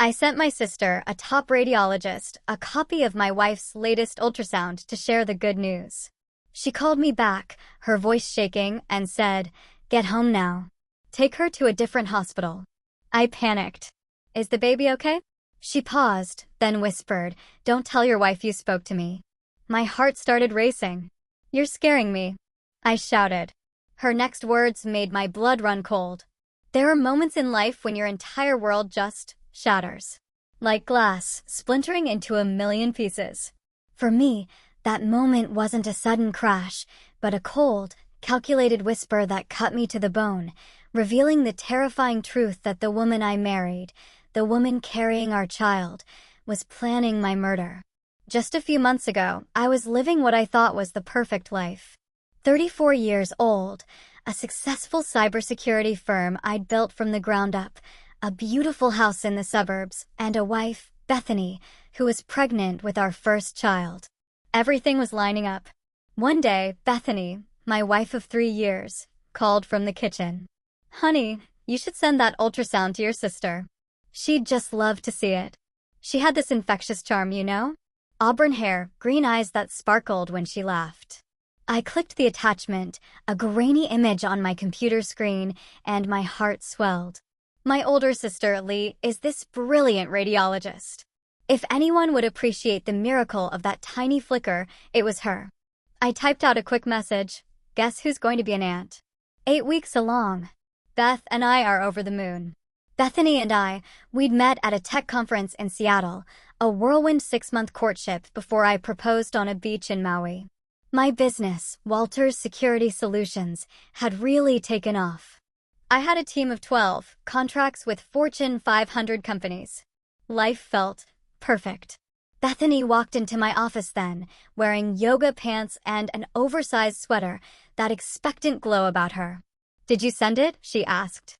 I sent my sister, a top radiologist, a copy of my wife's latest ultrasound to share the good news. She called me back, her voice shaking, and said, "Get home now. Take her to a different hospital." I panicked. "Is the baby okay?" She paused, then whispered, "Don't tell your wife you spoke to me." My heart started racing. "You're scaring me," I shouted. Her next words made my blood run cold. There are moments in life when your entire world just shatters. Like glass splintering into a million pieces. For me, that moment wasn't a sudden crash, but a cold, calculated whisper that cut me to the bone, revealing the terrifying truth that the woman I married, the woman carrying our child, was planning my murder. Just a few months ago, I was living what I thought was the perfect life. 34 years old, a successful cybersecurity firm I'd built from the ground up, a beautiful house in the suburbs, and a wife, Bethany, who was pregnant with our first child. Everything was lining up. One day, Bethany, my wife of 3 years, called from the kitchen. "Honey, you should send that ultrasound to your sister. She'd just love to see it." She had this infectious charm, you know? Auburn hair, green eyes that sparkled when she laughed. I clicked the attachment, a grainy image on my computer screen, and my heart swelled. My older sister, Lee, is this brilliant radiologist. If anyone would appreciate the miracle of that tiny flicker, it was her. I typed out a quick message. Guess who's going to be an aunt? 8 weeks along. Beth and I are over the moon. Bethany and we'd met at a tech conference in Seattle, a whirlwind 6-month courtship before I proposed on a beach in Maui. My business, Walters Security Solutions, had really taken off. I had a team of 12, contracts with Fortune 500 companies. Life felt perfect. Bethany walked into my office then, wearing yoga pants and an oversized sweater, that expectant glow about her. "Did you send it?" she asked.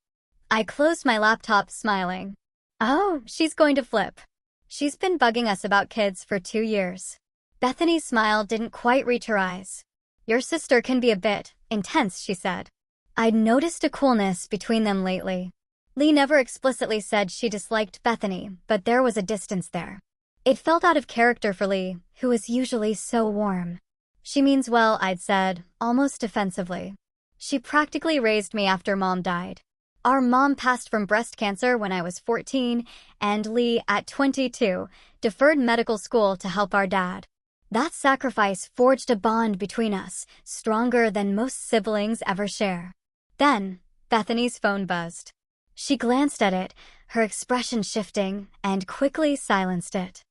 I closed my laptop, smiling. "Oh, she's going to flip. She's been bugging us about kids for 2 years." Bethany's smile didn't quite reach her eyes. "Your sister can be a bit intense," she said. I'd noticed a coolness between them lately. Lee never explicitly said she disliked Bethany, but there was a distance there. It felt out of character for Lee, who was usually so warm. "She means well," I'd said, almost defensively. "She practically raised me after Mom died. Our mom passed from breast cancer when I was 14, and Lee, at 22, deferred medical school to help our dad. That sacrifice forged a bond between us, stronger than most siblings ever share." Then, Bethany's phone buzzed. She glanced at it, her expression shifting, and quickly silenced it.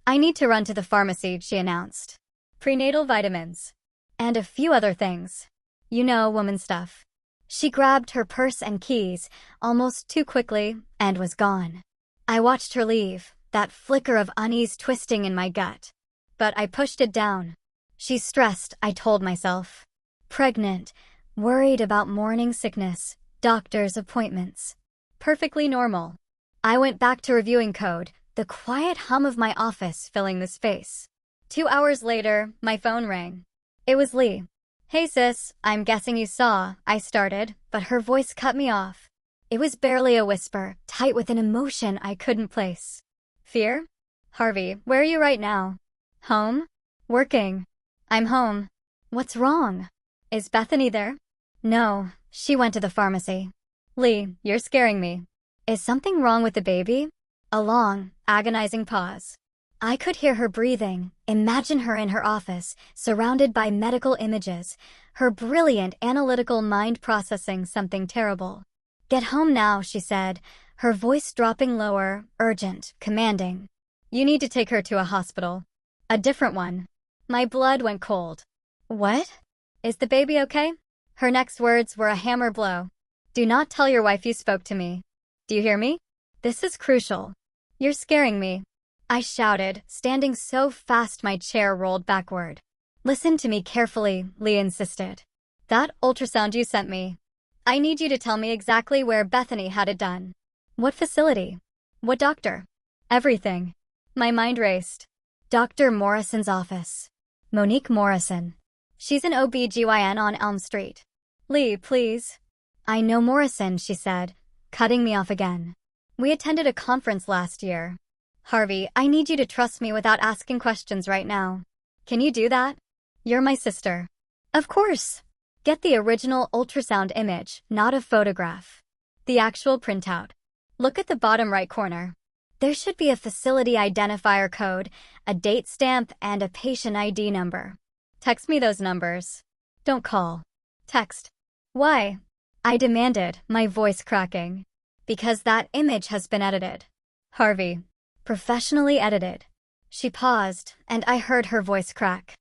"I need to run to the pharmacy," she announced. "Prenatal vitamins. And a few other things. You know, woman stuff." She grabbed her purse and keys, almost too quickly, and was gone. I watched her leave, that flicker of unease twisting in my gut. But I pushed it down. "She's stressed," I told myself. "Pregnant, worried about morning sickness, doctor's appointments. Perfectly normal." I went back to reviewing code, the quiet hum of my office filling the space. 2 hours later, my phone rang. It was Lee. "Hey sis, I'm guessing you saw," I started, but her voice cut me off. It was barely a whisper, tight with an emotion I couldn't place. "Fear? Harvey, where are you right now?" "Home? Working." "I'm home." "What's wrong? Is Bethany there?" "No, she went to the pharmacy." "Lee, you're scaring me." "Is something wrong with the baby?" A long, agonizing pause. I could hear her breathing, imagine her in her office, surrounded by medical images, her brilliant analytical mind processing something terrible. "Get home now," she said, her voice dropping lower, urgent, commanding. "You need to take her to a hospital. A different one." My blood went cold. "What? Is the baby okay?" Her next words were a hammer blow. "Do not tell your wife you spoke to me. Do you hear me? This is crucial. You're scaring me," I shouted, standing so fast my chair rolled backward. "Listen to me carefully," Lee insisted. "That ultrasound you sent me. I need you to tell me exactly where Bethany had it done. What facility? What doctor? Everything." My mind raced. Dr. Morrison's office. Monique Morrison. She's an OB/GYN on Elm Street. "Lee, please." "I know Morrison," she said, cutting me off again. We attended a conference last year. Harvey, I need you to trust me without asking questions right now. Can you do that? You're my sister. Of course. Get the original ultrasound image, not a photograph. The actual printout. Look at the bottom right corner. There should be a facility identifier code, a date stamp, and a patient ID number. Text me those numbers. Don't call. Text. Why? I demanded, my voice cracking. Because that image has been edited. Harvey. Professionally edited. She paused, and I heard her voice crack.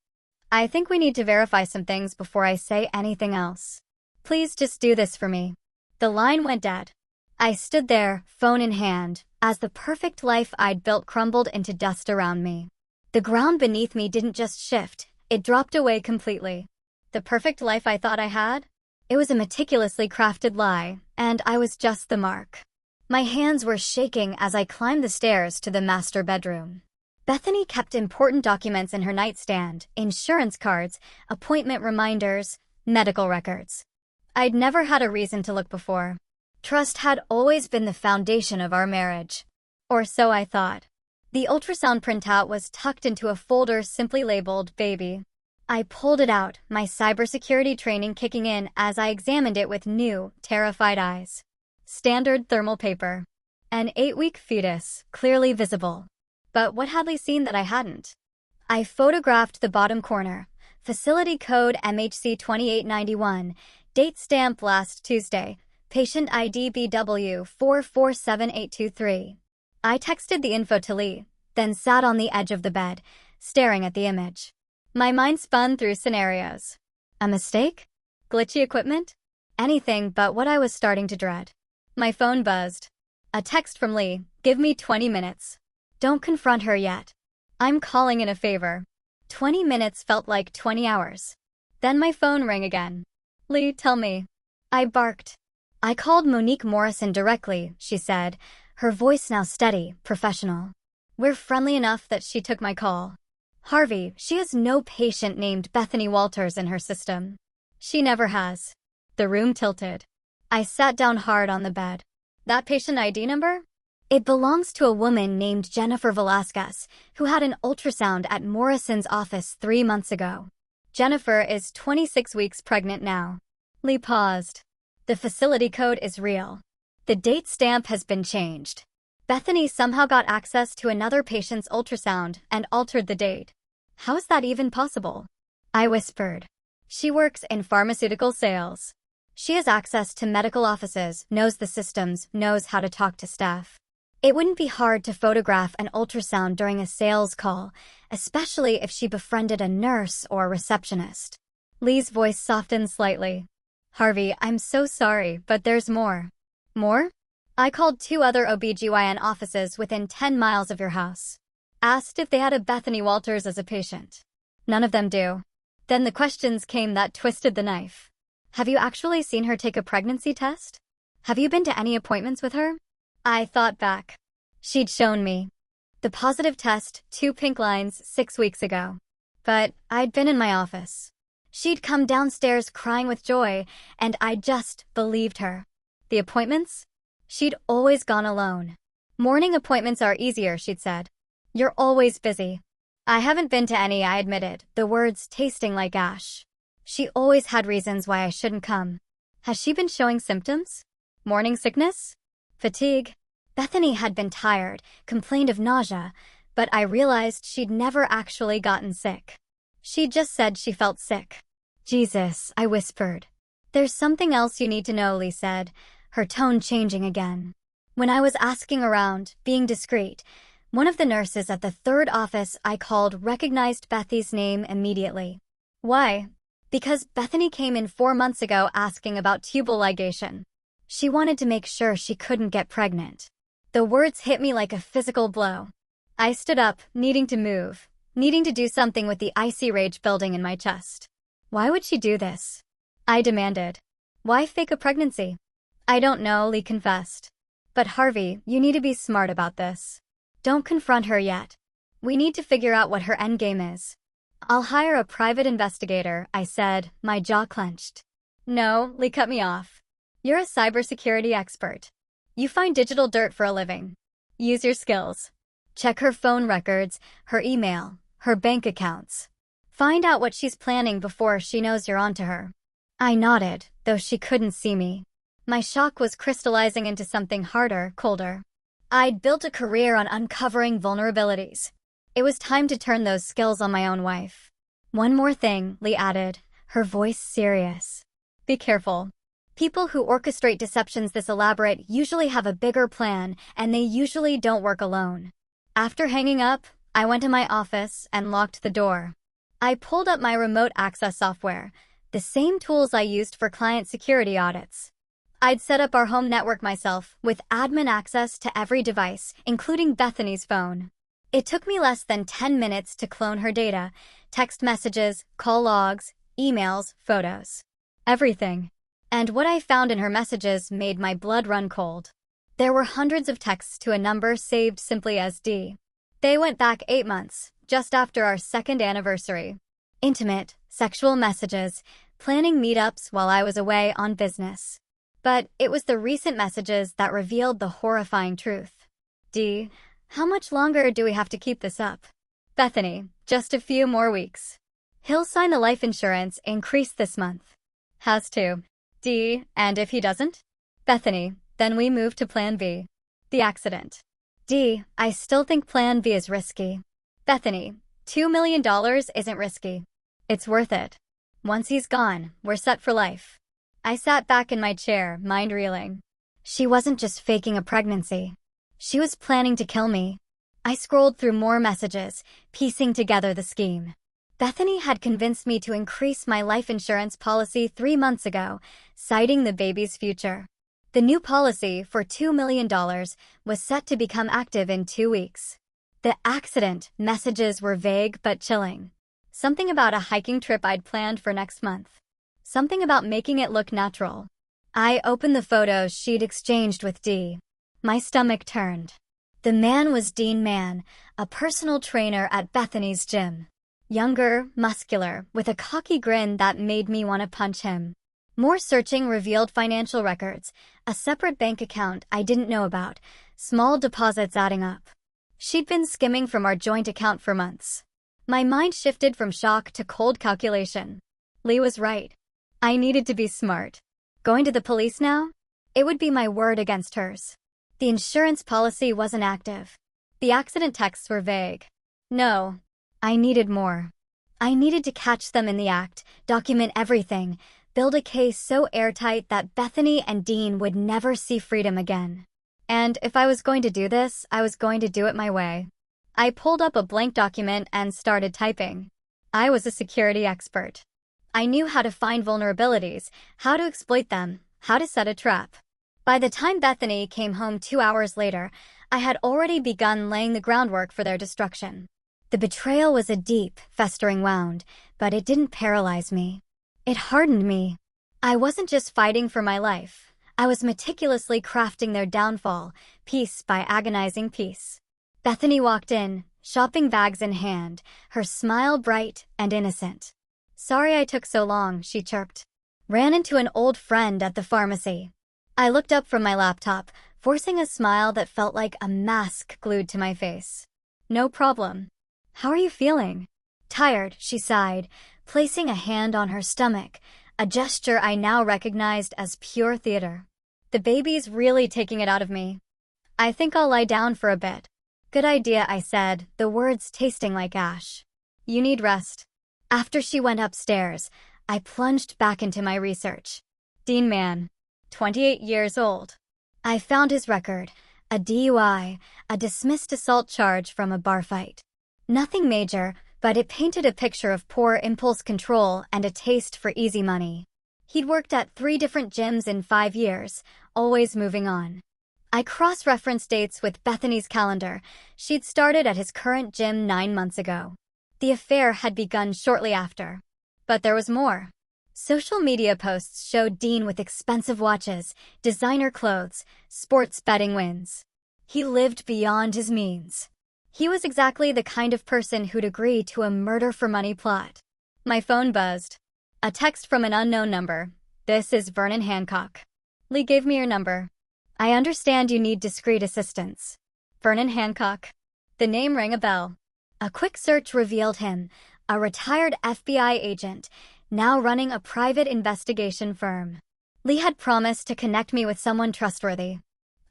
I think we need to verify some things before I say anything else. Please just do this for me. The line went dead. I stood there, phone in hand, as the perfect life I'd built crumbled into dust around me. The ground beneath me didn't just shift, it dropped away completely. The perfect life I thought I had? It was a meticulously crafted lie, and I was just the mark. My hands were shaking as I climbed the stairs to the master bedroom. Bethany kept important documents in her nightstand, insurance cards, appointment reminders, medical records. I'd never had a reason to look before. Trust had always been the foundation of our marriage. Or so I thought. The ultrasound printout was tucked into a folder simply labeled Baby. I pulled it out, my cybersecurity training kicking in as I examined it with new, terrified eyes. Standard thermal paper. An 8-week fetus, clearly visible. But what had Lee seen that I hadn't? I photographed the bottom corner. Facility code MHC 2891. Date stamp last Tuesday. Patient ID BW 447823. I texted the info to Lee, then sat on the edge of the bed, staring at the image. My mind spun through scenarios. A mistake? Glitchy equipment? Anything but what I was starting to dread. My phone buzzed. A text from Lee, give me 20 minutes. Don't confront her yet. I'm calling in a favor. 20 minutes felt like 20 hours. Then my phone rang again. Lee, tell me. I barked. I called Monique Morrison directly, she said, her voice now steady, professional. We're friendly enough that she took my call. Harvey, she has no patient named Bethany Walters in her system. She never has. The room tilted. I sat down hard on the bed. That patient ID number? It belongs to a woman named Jennifer Velasquez, who had an ultrasound at Morrison's office 3 months ago. Jennifer is 26 weeks pregnant now. Lee paused. The facility code is real. The date stamp has been changed. Bethany somehow got access to another patient's ultrasound and altered the date. How is that even possible? I whispered. She works in pharmaceutical sales. She has access to medical offices, knows the systems, knows how to talk to staff. It wouldn't be hard to photograph an ultrasound during a sales call, especially if she befriended a nurse or a receptionist. Lee's voice softened slightly. Harvey, I'm so sorry, but there's more. More? I called 2 other OBGYN offices within 10 miles of your house. Asked if they had a Bethany Walters as a patient. None of them do. Then the questions came that twisted the knife. Have you actually seen her take a pregnancy test? Have you been to any appointments with her? I thought back. She'd shown me. The positive test, 2 pink lines, 6 weeks ago. But I'd been in my office. She'd come downstairs crying with joy, and I just believed her. The appointments? She'd always gone alone. Morning appointments are easier, she'd said. You're always busy. I haven't been to any, I admitted, the words tasting like ash. She always had reasons why I shouldn't come. Has she been showing symptoms? Morning sickness? Fatigue? Bethany had been tired, complained of nausea, but I realized she'd never actually gotten sick. She just said she felt sick. Jesus, I whispered. There's something else you need to know, Lee said, her tone changing again. When I was asking around, being discreet, one of the nurses at the 3rd office I called recognized Bethy's name immediately. Why? Because Bethany came in 4 months ago asking about tubal ligation. She wanted to make sure she couldn't get pregnant. The words hit me like a physical blow. I stood up, needing to move, needing to do something with the icy rage building in my chest. Why would she do this? I demanded. Why fake a pregnancy? I don't know, Lee confessed. But Harvey, you need to be smart about this. Don't confront her yet. We need to figure out what her endgame is. I'll hire a private investigator, I said, my jaw clenched. No, Lee cut me off. You're a cybersecurity expert. You find digital dirt for a living. Use your skills. Check her phone records, her email, her bank accounts. Find out what she's planning before she knows you're onto her. I nodded, though she couldn't see me. My shock was crystallizing into something harder, colder. I'd built a career on uncovering vulnerabilities. It was time to turn those skills on my own wife. One more thing, Lee added, her voice serious. Be careful. People who orchestrate deceptions this elaborate usually have a bigger plan, and they usually don't work alone. After hanging up, I went to my office and locked the door. I pulled up my remote access software, the same tools I used for client security audits. I'd set up our home network myself, with admin access to every device, including Bethany's phone. It took me less than 10 minutes to clone her data, text messages, call logs, emails, photos. Everything. And what I found in her messages made my blood run cold. There were hundreds of texts to a number saved simply as D. They went back 8 months, just after our second anniversary. Intimate, sexual messages, planning meetups while I was away on business. But it was the recent messages that revealed the horrifying truth. D, how much longer do we have to keep this up? Bethany, just a few more weeks. He'll sign the life insurance increase this month. Has to. D, and if he doesn't? Bethany, then we move to Plan B. The accident. D, I still think Plan B is risky. Bethany, $2 million isn't risky. It's worth it. Once he's gone, we're set for life. I sat back in my chair, mind reeling. She wasn't just faking a pregnancy. She was planning to kill me. I scrolled through more messages, piecing together the scheme. Bethany had convinced me to increase my life insurance policy 3 months ago, citing the baby's future. The new policy, for $2 million, was set to become active in 2 weeks. The accident messages were vague but chilling. Something about a hiking trip I'd planned for next month. Something about making it look natural. I opened the photos she'd exchanged with Dee. My stomach turned. The man was Dean Mann, a personal trainer at Bethany's gym. Younger, muscular, with a cocky grin that made me want to punch him. More searching revealed financial records, a separate bank account I didn't know about, small deposits adding up. She'd been skimming from our joint account for months. My mind shifted from shock to cold calculation. Lee was right. I needed to be smart. Going to the police now? It would be my word against hers. The insurance policy wasn't active. The accident texts were vague. No, I needed more. I needed to catch them in the act, document everything, build a case so airtight that Bethany and Dean would never see freedom again. And if I was going to do this, I was going to do it my way. I pulled up a blank document and started typing. I was a security expert. I knew how to find vulnerabilities, how to exploit them, how to set a trap. By the time Bethany came home 2 hours later, I had already begun laying the groundwork for their destruction. The betrayal was a deep, festering wound, but it didn't paralyze me. It hardened me. I wasn't just fighting for my life. I was meticulously crafting their downfall, piece by agonizing piece. Bethany walked in, shopping bags in hand, her smile bright and innocent. Sorry I took so long, she chirped. Ran into an old friend at the pharmacy. I looked up from my laptop, forcing a smile that felt like a mask glued to my face. No problem. How are you feeling? Tired, she sighed, placing a hand on her stomach, a gesture I now recognized as pure theater. The baby's really taking it out of me. I think I'll lie down for a bit. Good idea, I said, the words tasting like ash. You need rest. After she went upstairs, I plunged back into my research. Dean Mann, 28 years old. I found his record, a DUI, a dismissed assault charge from a bar fight. Nothing major, but it painted a picture of poor impulse control and a taste for easy money. He'd worked at 3 different gyms in 5 years, always moving on. I cross-referenced dates with Bethany's calendar. She'd started at his current gym 9 months ago. The affair had begun shortly after. But there was more. Social media posts showed Dean with expensive watches, designer clothes, sports betting wins. He lived beyond his means. He was exactly the kind of person who'd agree to a murder-for-money plot. My phone buzzed. A text from an unknown number. This is Vernon Hancock. Lee gave me your number. I understand you need discreet assistance. Vernon Hancock. The name rang a bell. A quick search revealed him, a retired FBI agent, now running a private investigation firm. Lee had promised to connect me with someone trustworthy.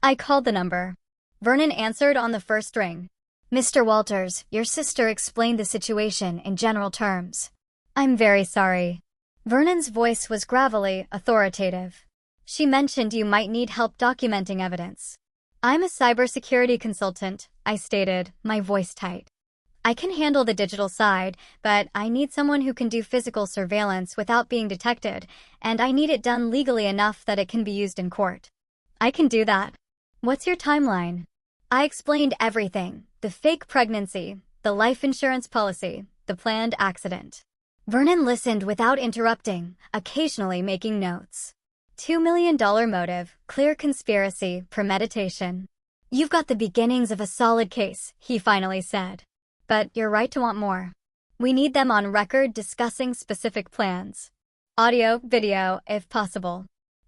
I called the number. Vernon answered on the first ring. Mr. Walters, your sister explained the situation in general terms. I'm very sorry. Vernon's voice was gravelly, authoritative. She mentioned you might need help documenting evidence. I'm a cybersecurity consultant, I stated, my voice tight. I can handle the digital side, but I need someone who can do physical surveillance without being detected, and I need it done legally enough that it can be used in court. I can do that. What's your timeline? I explained everything, the fake pregnancy, the life insurance policy, the planned accident. Vernon listened without interrupting, occasionally making notes. $2 million motive, clear conspiracy, premeditation. You've got the beginnings of a solid case, he finally said. But you're right to want more. We need them on record discussing specific plans. Audio, video, if possible.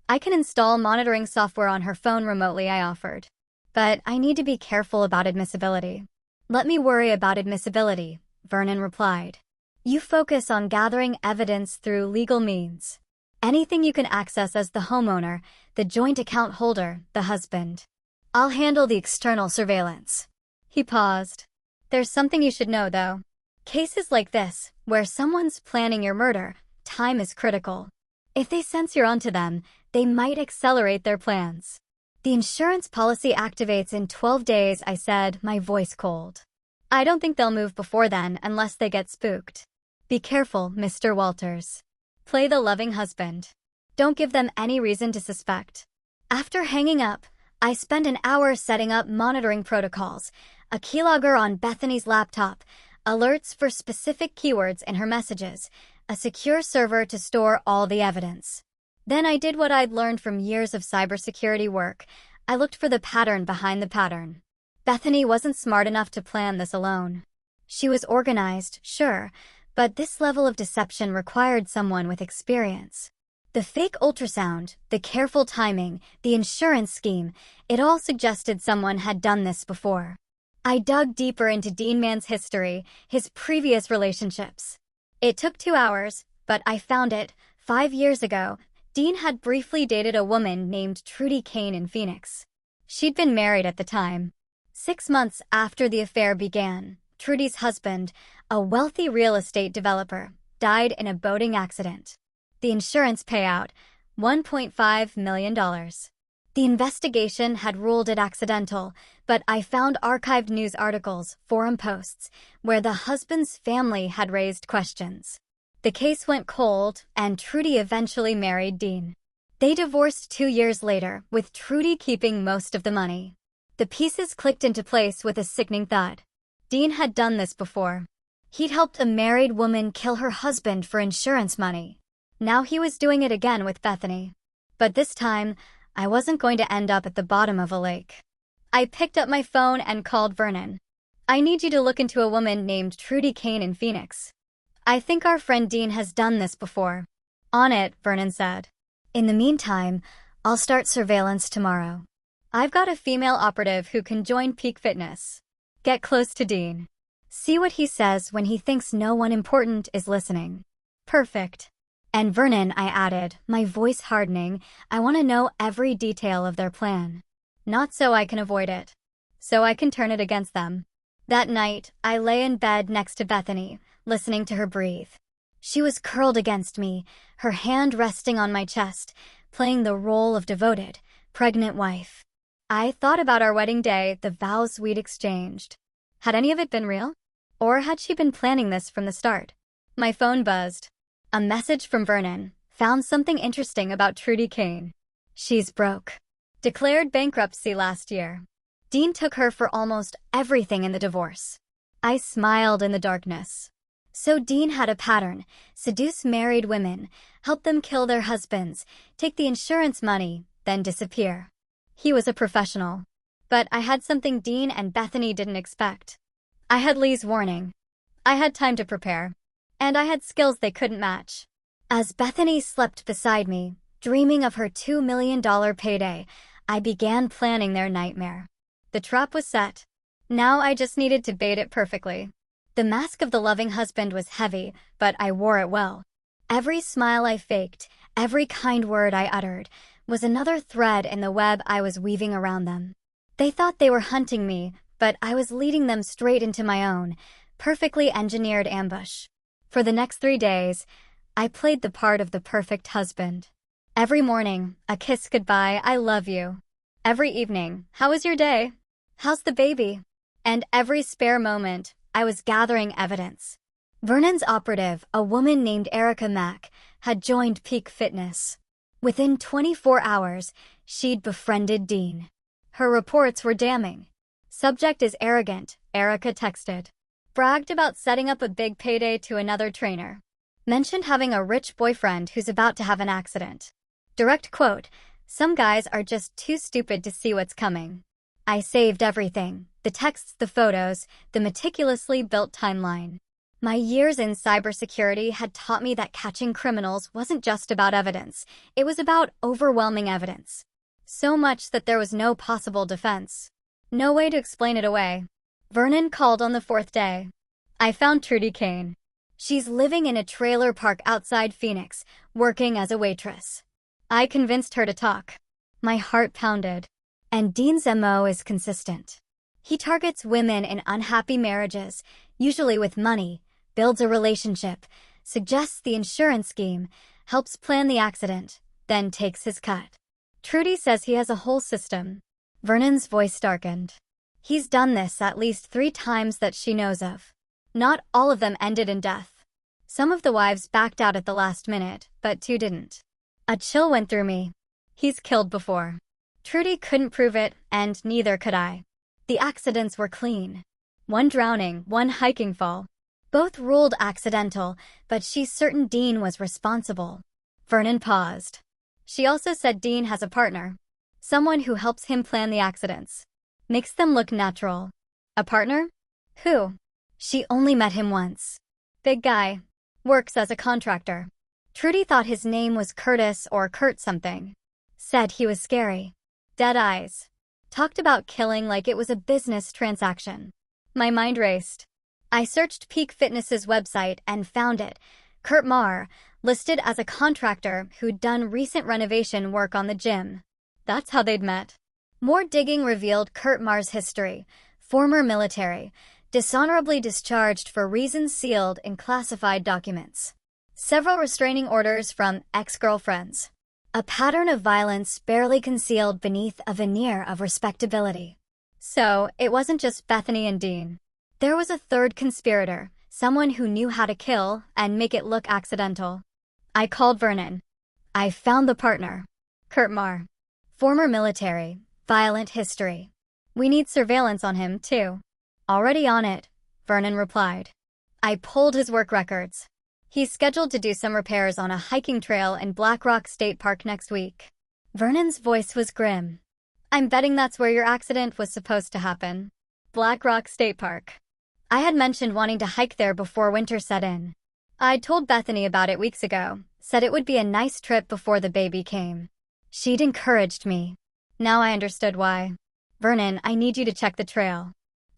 I can install monitoring software on her phone remotely, I offered. But I need to be careful about admissibility. Let me worry about admissibility, Vernon replied. You focus on gathering evidence through legal means. Anything you can access as the homeowner, the joint account holder, the husband. I'll handle the external surveillance. He paused. There's something you should know, though. Cases like this, where someone's planning your murder, time is critical. If they sense you're onto them, they might accelerate their plans. The insurance policy activates in 12 days, I said, my voice cold. I don't think they'll move before then unless they get spooked. Be careful, Mr. Walters. Play the loving husband. Don't give them any reason to suspect. After hanging up, I spent an hour setting up monitoring protocols, a keylogger on Bethany's laptop, alerts for specific keywords in her messages, a secure server to store all the evidence. Then I did what I'd learned from years of cybersecurity work. I looked for the pattern behind the pattern. Bethany wasn't smart enough to plan this alone. She was organized, sure, but this level of deception required someone with experience. The fake ultrasound, the careful timing, the insurance scheme, it all suggested someone had done this before. I dug deeper into Dean Mann's history, his previous relationships. It took 2 hours, but I found it. 5 years ago, Dean had briefly dated a woman named Trudy Kane in Phoenix. She'd been married at the time. 6 months after the affair began, Trudy's husband, a wealthy real estate developer, died in a boating accident. The insurance payout, $1.5 million. The investigation had ruled it accidental, but I found archived news articles, forum posts, where the husband's family had raised questions. The case went cold, and Trudy eventually married Dean. They divorced 2 years later, with Trudy keeping most of the money. The pieces clicked into place with a sickening thud. Dean had done this before. He'd helped a married woman kill her husband for insurance money. Now he was doing it again with Bethany. But this time, I wasn't going to end up at the bottom of a lake. I picked up my phone and called Vernon. I need you to look into a woman named Trudy Kane in Phoenix. I think our friend Dean has done this before. On it, Vernon said. In the meantime, I'll start surveillance tomorrow. I've got a female operative who can join Peak Fitness. Get close to Dean. See what he says when he thinks no one important is listening. Perfect. And Vernon, I added, my voice hardening, I want to know every detail of their plan. Not so I can avoid it. So I can turn it against them. That night, I lay in bed next to Bethany, listening to her breathe. She was curled against me, her hand resting on my chest, playing the role of devoted, pregnant wife. I thought about our wedding day, the vows we'd exchanged. Had any of it been real? Or had she been planning this from the start? My phone buzzed. A message from Vernon. Found something interesting about Trudy Kane. She's broke. Declared bankruptcy last year. Dean took her for almost everything in the divorce. I smiled in the darkness. So Dean had a pattern. Seduce married women, help them kill their husbands, take the insurance money, then disappear. He was a professional. But I had something Dean and Bethany didn't expect. I had Lee's warning. I had time to prepare. And I had skills they couldn't match. As Bethany slept beside me, dreaming of her $2 million payday, I began planning their nightmare. The trap was set. Now I just needed to bait it perfectly. The mask of the loving husband was heavy, but I wore it well. Every smile I faked, every kind word I uttered, was another thread in the web I was weaving around them. They thought they were hunting me, but I was leading them straight into my own, perfectly engineered ambush. For the next 3 days, I played the part of the perfect husband. Every morning, a kiss goodbye, I love you. Every evening, how was your day? How's the baby? And every spare moment, I was gathering evidence. Vernon's operative, a woman named Erica Mack, had joined Peak Fitness. Within 24 hours, she'd befriended Dean. Her reports were damning. Subject is arrogant, Erica texted. Bragged about setting up a big payday to another trainer. Mentioned having a rich boyfriend who's about to have an accident. Direct quote, "Some guys are just too stupid to see what's coming." I saved everything, the texts, the photos, the meticulously built timeline. My years in cybersecurity had taught me that catching criminals wasn't just about evidence, it was about overwhelming evidence. So much that there was no possible defense. No way to explain it away. Vernon called on the 4th day. I found Trudy Kane. She's living in a trailer park outside Phoenix, working as a waitress. I convinced her to talk. My heart pounded. And Dean's MO is consistent. He targets women in unhappy marriages, usually with money, builds a relationship, suggests the insurance scheme, helps plan the accident, then takes his cut. Trudy says he has a whole system. Vernon's voice darkened. He's done this at least 3 times that she knows of. Not all of them ended in death. Some of the wives backed out at the last minute, but 2 didn't. A chill went through me. He's killed before. Trudy couldn't prove it, and neither could I. The accidents were clean. 1 drowning, 1 hiking fall. Both ruled accidental, but she's certain Dean was responsible. Vernon paused. She also said Dean has a partner. Someone who helps him plan the accidents. Makes them look natural. A partner? Who? She only met him once. Big guy. Works as a contractor. Trudy thought his name was Curtis or Kurt something. Said he was scary. Dead eyes. Talked about killing like it was a business transaction. My mind raced. I searched Peak Fitness's website and found it. Kurt Marr, listed as a contractor who'd done recent renovation work on the gym. That's how they'd met. More digging revealed Kurt Marr's history. Former military. Dishonorably discharged for reasons sealed in classified documents. Several restraining orders from ex-girlfriends. A pattern of violence barely concealed beneath a veneer of respectability. So, it wasn't just Bethany and Dean. There was a third conspirator, someone who knew how to kill and make it look accidental. I called Vernon. I found the partner. Kurt Marr. Former military, violent history. We need surveillance on him, too. Already on it, Vernon replied. I pulled his work records. He's scheduled to do some repairs on a hiking trail in Black Rock State Park next week. Vernon's voice was grim. I'm betting that's where your accident was supposed to happen. Black Rock State Park. I had mentioned wanting to hike there before winter set in. I'd told Bethany about it weeks ago, said it would be a nice trip before the baby came. She'd encouraged me. Now I understood why. Vernon, I need you to check the trail.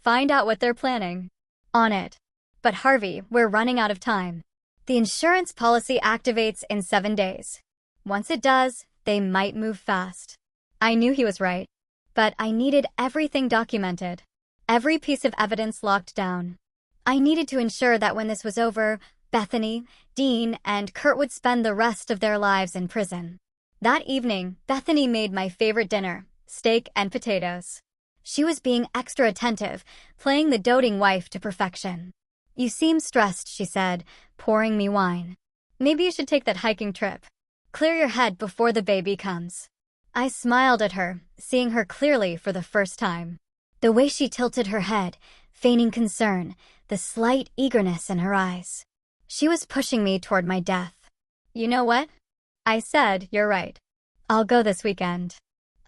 Find out what they're planning. On it. But Harvey, we're running out of time. The insurance policy activates in 7 days. Once it does, they might move fast. I knew he was right. But I needed everything documented. Every piece of evidence locked down. I needed to ensure that when this was over, Bethany, Dean, and Kurt would spend the rest of their lives in prison. That evening, Bethany made my favorite dinner, steak and potatoes. She was being extra attentive, playing the doting wife to perfection. You seem stressed, she said, pouring me wine. Maybe you should take that hiking trip. Clear your head before the baby comes. I smiled at her, seeing her clearly for the first time. The way she tilted her head, feigning concern, the slight eagerness in her eyes. She was pushing me toward my death. You know what? I said, you're right. I'll go this weekend.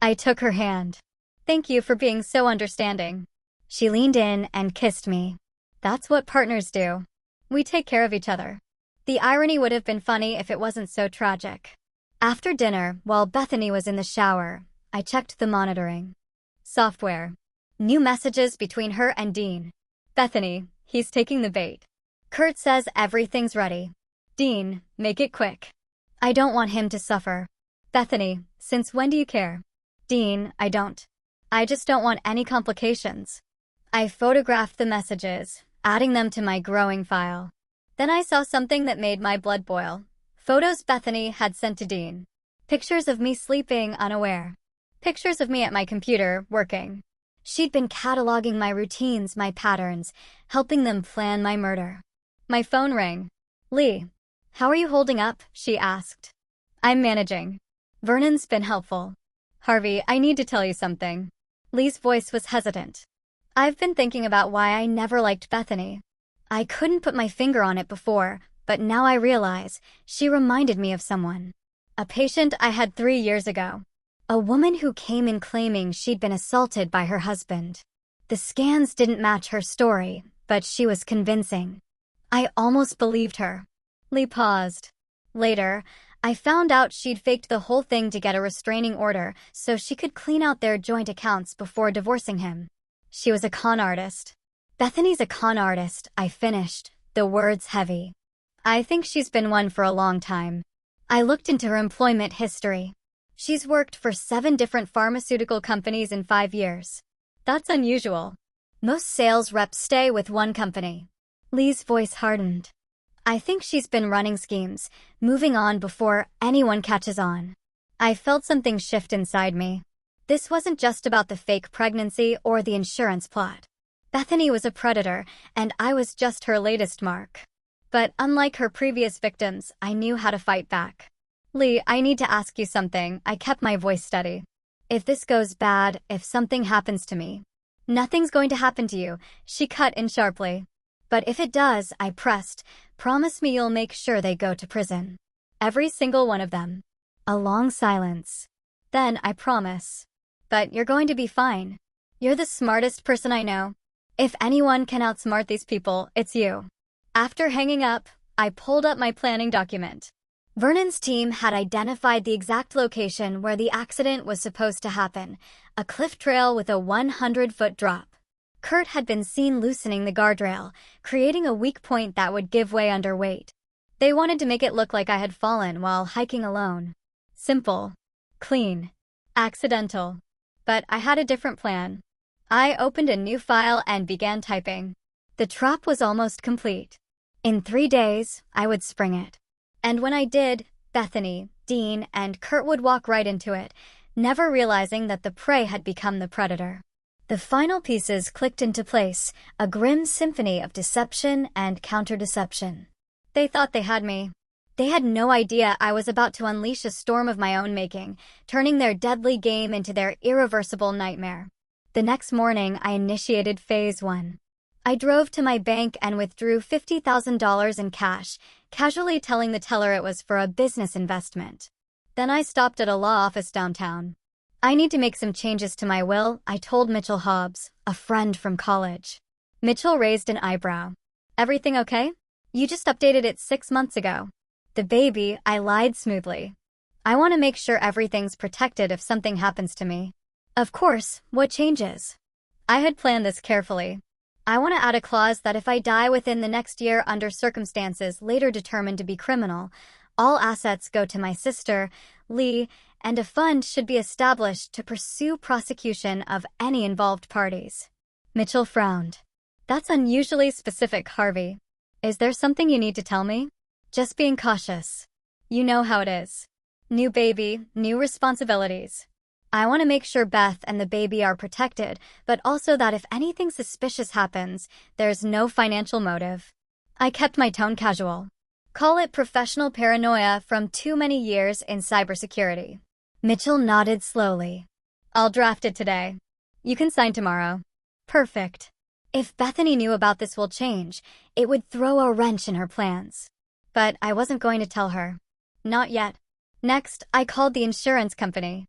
I took her hand. Thank you for being so understanding. She leaned in and kissed me. That's what partners do. We take care of each other. The irony would have been funny if it wasn't so tragic. After dinner, while Bethany was in the shower, I checked the monitoring. Software. New messages between her and Dean. Bethany, he's taking the bait. Kurt says everything's ready. Dean, make it quick. I don't want him to suffer. Bethany, since when do you care? Dean, I don't. I just don't want any complications. I photographed the messages, adding them to my growing file. Then I saw something that made my blood boil. Photos Bethany had sent to Dean. Pictures of me sleeping unaware. Pictures of me at my computer, working. She'd been cataloging my routines, my patterns, helping them plan my murder. My phone rang. Lee, how are you holding up? She asked. I'm managing. Vernon's been helpful. Harvey, I need to tell you something. Lee's voice was hesitant. I've been thinking about why I never liked Bethany. I couldn't put my finger on it before, but now I realize she reminded me of someone. A patient I had 3 years ago. A woman who came in claiming she'd been assaulted by her husband. The scans didn't match her story, but she was convincing. I almost believed her. Lee paused. Later, I found out she'd faked the whole thing to get a restraining order so she could clean out their joint accounts before divorcing him. She was a con artist. Bethany's a con artist, I finished, the words heavy. I think she's been one for a long time. I looked into her employment history. She's worked for 7 different pharmaceutical companies in 5 years. That's unusual. Most sales reps stay with one company. Lee's voice hardened. I think she's been running schemes, moving on before anyone catches on. I felt something shift inside me. This wasn't just about the fake pregnancy or the insurance plot. Bethany was a predator, and I was just her latest mark. But unlike her previous victims, I knew how to fight back. Lee, I need to ask you something. I kept my voice steady. If this goes bad, if something happens to me. Nothing's going to happen to you, she cut in sharply. But if it does, I pressed, promise me you'll make sure they go to prison. Every single one of them. A long silence. Then I promise. But you're going to be fine. You're the smartest person I know. If anyone can outsmart these people, it's you. After hanging up, I pulled up my planning document. Vernon's team had identified the exact location where the accident was supposed to happen, a cliff trail with a 100-foot drop. Kurt had been seen loosening the guardrail, creating a weak point that would give way under weight. They wanted to make it look like I had fallen while hiking alone. Simple. Clean. Accidental. But I had a different plan. I opened a new file and began typing. The trap was almost complete. In 3 days, I would spring it. And when I did, Bethany, Dean, and Kurt would walk right into it, never realizing that the prey had become the predator. The final pieces clicked into place, a grim symphony of deception and counter-deception. They thought they had me. They had no idea I was about to unleash a storm of my own making, turning their deadly game into their irreversible nightmare. The next morning, I initiated Phase 1. I drove to my bank and withdrew $50,000 in cash, casually telling the teller it was for a business investment. Then I stopped at a law office downtown. I need to make some changes to my will, I told Mitchell Hobbs, a friend from college. Mitchell raised an eyebrow. Everything okay? You just updated it 6 months ago. The baby, I lied smoothly. I want to make sure everything's protected if something happens to me. Of course, what changes? I had planned this carefully. I want to add a clause that if I die within the next year under circumstances later determined to be criminal, all assets go to my sister, Lee, and a fund should be established to pursue prosecution of any involved parties. Mitchell frowned. That's unusually specific, Harvey. Is there something you need to tell me? Just being cautious. You know how it is. New baby, new responsibilities. I want to make sure Beth and the baby are protected, but also that if anything suspicious happens, there's no financial motive. I kept my tone casual. Call it professional paranoia from too many years in cybersecurity. Mitchell nodded slowly. I'll draft it today. You can sign tomorrow. Perfect. If Bethany knew about this will change, it would throw a wrench in her plans. But I wasn't going to tell her. Not yet. Next, I called the insurance company.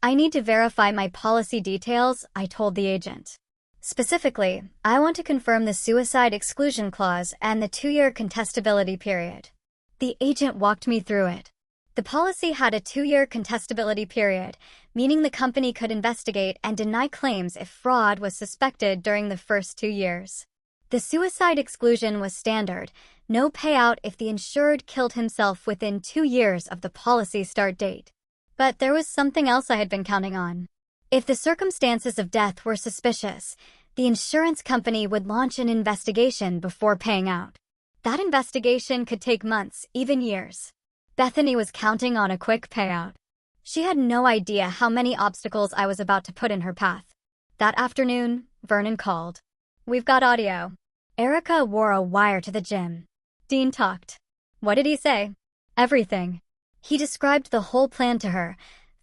I need to verify my policy details, I told the agent. Specifically, I want to confirm the suicide exclusion clause and the 2-year contestability period. The agent walked me through it. The policy had a 2-year contestability period, meaning the company could investigate and deny claims if fraud was suspected during the first 2 years. The suicide exclusion was standard, no payout if the insured killed himself within 2 years of the policy start date. But there was something else I had been counting on. If the circumstances of death were suspicious, the insurance company would launch an investigation before paying out. That investigation could take months, even years. Bethany was counting on a quick payout. She had no idea how many obstacles I was about to put in her path. That afternoon, Vernon called. "We've got audio." Erica wore a wire to the gym. Dean talked. What did he say? Everything. He described the whole plan to her,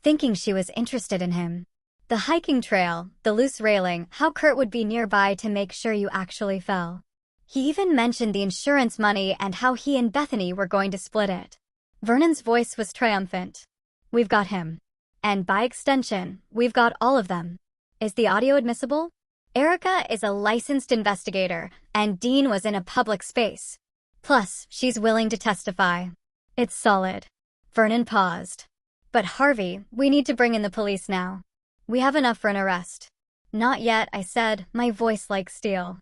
thinking she was interested in him. The hiking trail, the loose railing, how Kurt would be nearby to make sure you actually fell. He even mentioned the insurance money and how he and Bethany were going to split it. Vernon's voice was triumphant. "We've got him. And by extension, we've got all of them. Is the audio admissible?" Erica is a licensed investigator, and Dean was in a public space. Plus, she's willing to testify. It's solid. Vernon paused. "But Harvey, we need to bring in the police now. We have enough for an arrest." "Not yet," I said, my voice like steel.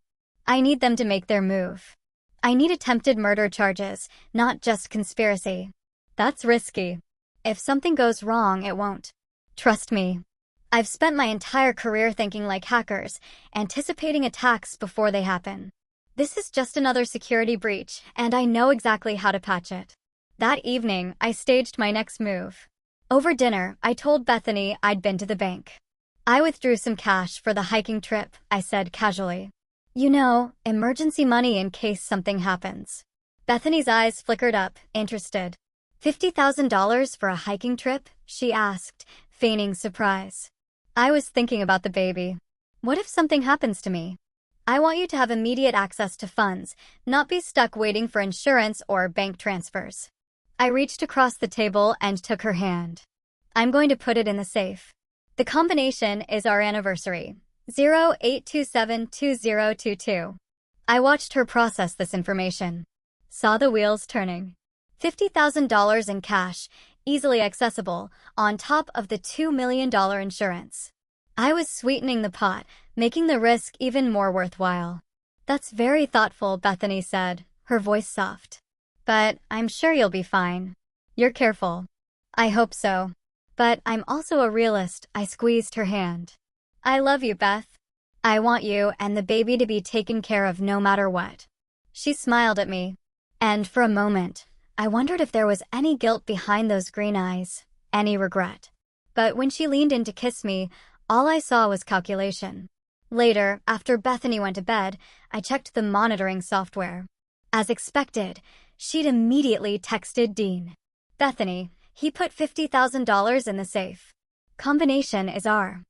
"I need them to make their move. I need attempted murder charges, not just conspiracy. That's risky. If something goes wrong, it won't. Trust me. I've spent my entire career thinking like hackers, anticipating attacks before they happen. This is just another security breach, and I know exactly how to patch it." That evening, I staged my next move. Over dinner, I told Bethany I'd been to the bank. "I withdrew some cash for the hiking trip," I said casually. "You know, emergency money in case something happens." Bethany's eyes flickered up, interested. $50,000 for a hiking trip?" she asked, feigning surprise. "I was thinking about the baby. What if something happens to me? I want you to have immediate access to funds, not be stuck waiting for insurance or bank transfers." I reached across the table and took her hand. "I'm going to put it in the safe. The combination is our anniversary, 08272022. I watched her process this information. Saw the wheels turning. $50,000 in cash, easily accessible, on top of the $2 million insurance. I was sweetening the pot, making the risk even more worthwhile. "That's very thoughtful," Bethany said, her voice soft. "But I'm sure you'll be fine. You're careful." "I hope so. But I'm also a realist," I squeezed her hand. "I love you, Beth. I want you and the baby to be taken care of no matter what." She smiled at me. And for a moment, I wondered if there was any guilt behind those green eyes, any regret. But when she leaned in to kiss me, all I saw was calculation. Later, after Bethany went to bed, I checked the monitoring software. As expected, she'd immediately texted Dean. "Bethany, he put $50,000 in the safe. Combination is our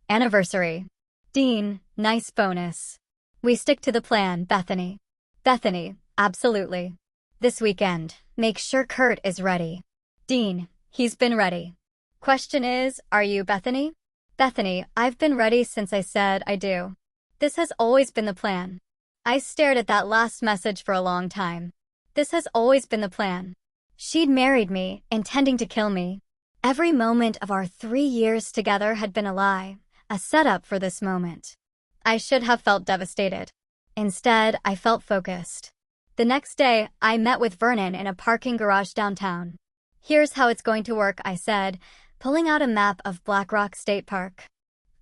anniversary. Dean, nice bonus. We stick to the plan, Bethany." "Bethany, absolutely. This weekend, make sure Kurt is ready." "Dean, he's been ready. Question is, are you, Bethany?" "Bethany, I've been ready since I said I do. This has always been the plan." I stared at that last message for a long time. This has always been the plan. She'd married me, intending to kill me. Every moment of our 3 years together had been a lie, a setup for this moment. I should have felt devastated. Instead, I felt focused. The next day, I met with Vernon in a parking garage downtown. "Here's how it's going to work," I said, pulling out a map of Black Rock State Park.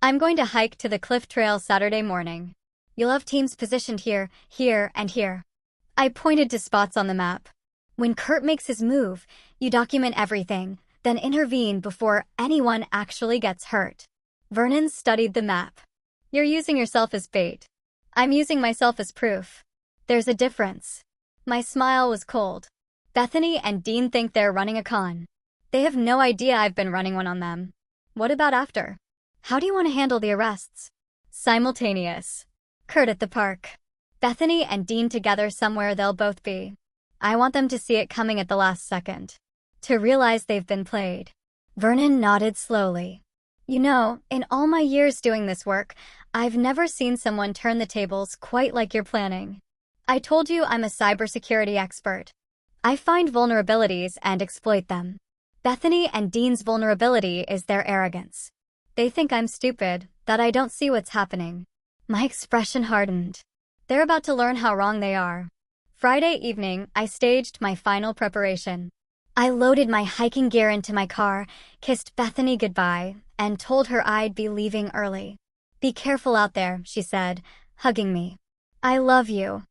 "I'm going to hike to the Cliff Trail Saturday morning. You'll have teams positioned here, here, and here." I pointed to spots on the map. "When Kurt makes his move, you document everything, then intervene before anyone actually gets hurt." Vernon studied the map. "You're using yourself as bait. I'm using myself as proof. There's a difference." My smile was cold. "Bethany and Dean think they're running a con. They have no idea I've been running one on them. What about after? How do you want to handle the arrests?" "Simultaneous. Kurt at the park. Bethany and Dean together somewhere they'll both be. I want them to see it coming at the last second. To realize they've been played." Vernon nodded slowly. "You know, in all my years doing this work, I've never seen someone turn the tables quite like you're planning. I told you I'm a cybersecurity expert. I find vulnerabilities and exploit them. Bethany and Dean's vulnerability is their arrogance. They think I'm stupid, that I don't see what's happening. My expression hardened. They're about to learn how wrong they are. Friday evening, I staged my final preparation. I loaded my hiking gear into my car, kissed Bethany goodbye, and told her I'd be leaving early. "Be careful out there," she said, hugging me. "I love you."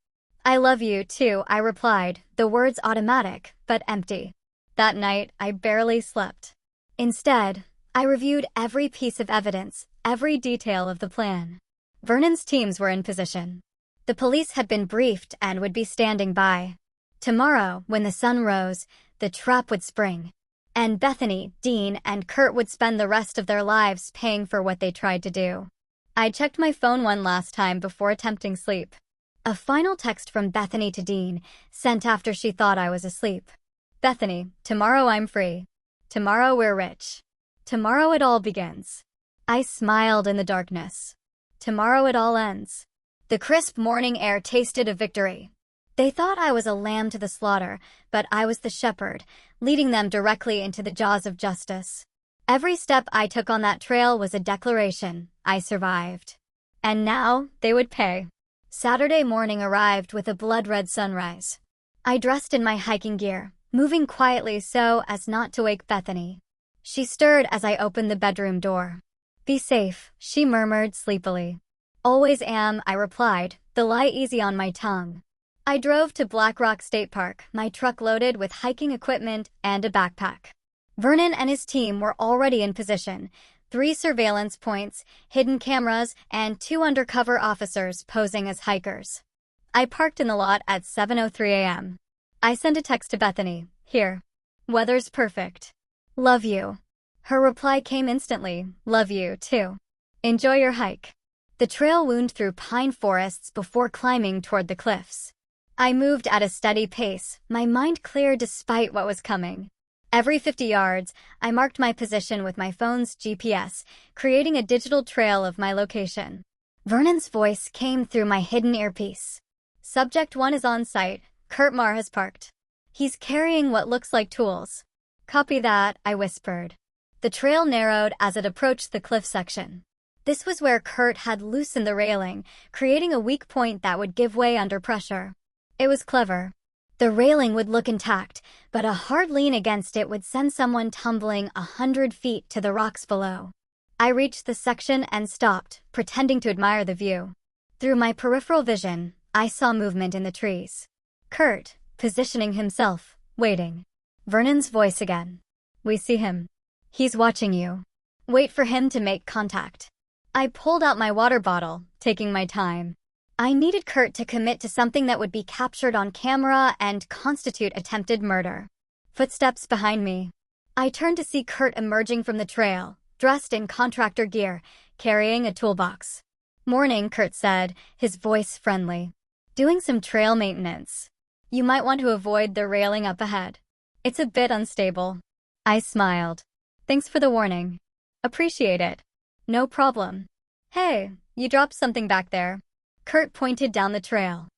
"I love you too," I replied, the words automatic, but empty. That night, I barely slept. Instead, I reviewed every piece of evidence, every detail of the plan. Vernon's teams were in position. The police had been briefed and would be standing by. Tomorrow, when the sun rose, the trap would spring. And Bethany, Dean, and Kurt would spend the rest of their lives paying for what they tried to do. I checked my phone one last time before attempting sleep. A final text from Bethany to Dean, sent after she thought I was asleep. "Bethany, tomorrow I'm free. Tomorrow we're rich. Tomorrow it all begins." I smiled in the darkness. Tomorrow it all ends. The crisp morning air tasted of victory. They thought I was a lamb to the slaughter, but I was the shepherd, leading them directly into the jaws of justice. Every step I took on that trail was a declaration. I survived. And now, they would pay. Saturday morning arrived with a blood-red sunrise. I dressed in my hiking gear, moving quietly so as not to wake Bethany. She stirred as I opened the bedroom door. "Be safe," she murmured sleepily. "Always am," I replied, the lie easy on my tongue. I drove to Black Rock State Park, my truck loaded with hiking equipment and a backpack. Vernon and his team were already in position. 3 surveillance points, hidden cameras, and 2 undercover officers posing as hikers. I parked in the lot at 7:03 a.m. I sent a text to Bethany. "Here. Weather's perfect. Love you." Her reply came instantly. "Love you, too. Enjoy your hike." The trail wound through pine forests before climbing toward the cliffs. I moved at a steady pace, my mind clear despite what was coming. Every 50 yards, I marked my position with my phone's GPS, creating a digital trail of my location. Vernon's voice came through my hidden earpiece. "Subject 1 is on site. Kurt Marr has parked. He's carrying what looks like tools." "Copy that," I whispered. The trail narrowed as it approached the cliff section. This was where Kurt had loosened the railing, creating a weak point that would give way under pressure. It was clever. The railing would look intact, but a hard lean against it would send someone tumbling 100 feet to the rocks below. I reached the section and stopped, pretending to admire the view. Through my peripheral vision, I saw movement in the trees. Kurt, positioning himself, waiting. Vernon's voice again. "We see him. He's watching you. Wait for him to make contact." I pulled out my water bottle, taking my time. I needed Kurt to commit to something that would be captured on camera and constitute attempted murder. Footsteps behind me. I turned to see Kurt emerging from the trail, dressed in contractor gear, carrying a toolbox. "Morning," Kurt said, his voice friendly. "Doing some trail maintenance. You might want to avoid the railing up ahead. It's a bit unstable." I smiled. "Thanks for the warning. Appreciate it." "No problem." "Hey, you dropped something back there." Kurt pointed down the trail.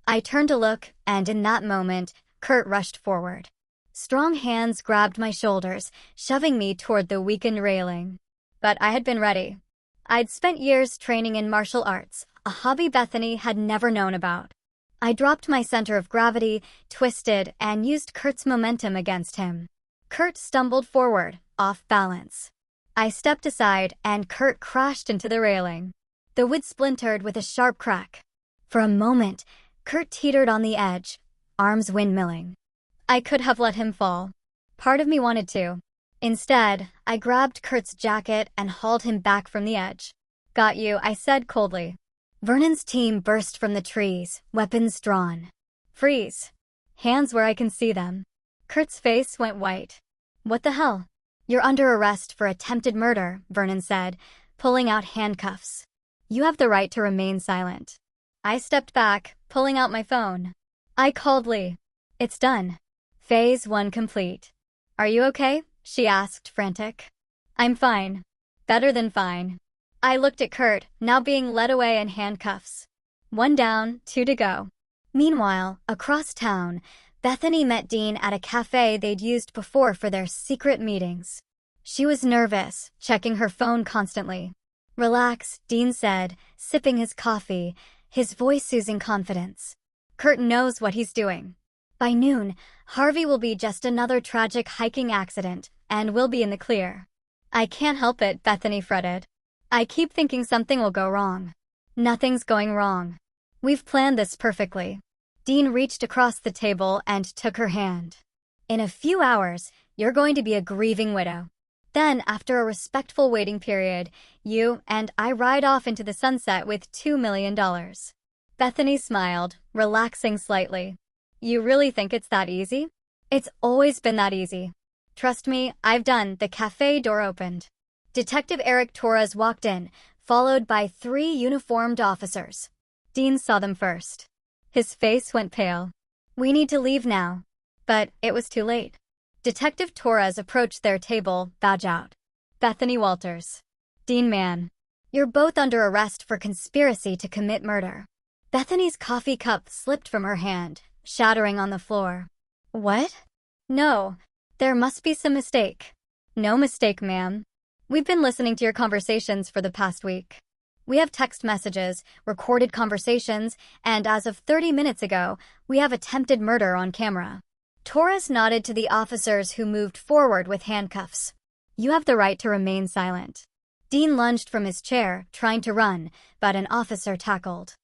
I turned to look, and in that moment, Kurt rushed forward. Strong hands grabbed my shoulders, shoving me toward the weakened railing. But I had been ready. I'd spent years training in martial arts, a hobby Bethany had never known about. I dropped my center of gravity, twisted, and used Kurt's momentum against him. Kurt stumbled forward, off balance. I stepped aside, and Kurt crashed into the railing. The wood splintered with a sharp crack. For a moment, Kurt teetered on the edge, arms windmilling. I could have let him fall. Part of me wanted to. Instead, I grabbed Kurt's jacket and hauled him back from the edge. "Got you," I said coldly. Vernon's team burst from the trees, weapons drawn. "Freeze." Hands where I can see them. Kurt's face went white. "What the hell?" "You're under arrest for attempted murder," Vernon said, pulling out handcuffs. "You have the right to remain silent." I stepped back, pulling out my phone. I called Lee. "It's done. Phase 1 complete." "Are you okay?" she asked, frantic. "I'm fine. Better than fine." I looked at Kurt, now being led away in handcuffs. 1 down, 2 to go. Meanwhile, across town, Bethany met Dean at a cafe they'd used before for their secret meetings. She was nervous, checking her phone constantly. "Relax," Dean said, sipping his coffee, his voice oozing confidence. "Kurt knows what he's doing. By noon, Harvey will be just another tragic hiking accident, and we'll be in the clear." "I can't help it," Bethany fretted. "I keep thinking something will go wrong." "Nothing's going wrong. We've planned this perfectly." Dean reached across the table and took her hand. "In a few hours, you're going to be a grieving widow. Then, after a respectful waiting period, you and I ride off into the sunset with $2 million. Bethany smiled, relaxing slightly. "You really think it's that easy?" "It's always been that easy. Trust me, I've done." The cafe door opened. Detective Eric Torres walked in, followed by 3 uniformed officers. Dean saw them first. His face went pale. "We need to leave now." But it was too late. Detective Torres approached their table, badge out. "Bethany Walters. Dean Mann. You're both under arrest for conspiracy to commit murder." Bethany's coffee cup slipped from her hand, shattering on the floor. "What?" "No, there must be some mistake." "No mistake, ma'am. We've been listening to your conversations for the past week. We have text messages, recorded conversations, and as of 30 minutes ago, we have attempted murder on camera." Torres nodded to the officers who moved forward with handcuffs. "You have the right to remain silent." Dean lunged from his chair, trying to run, but an officer tackled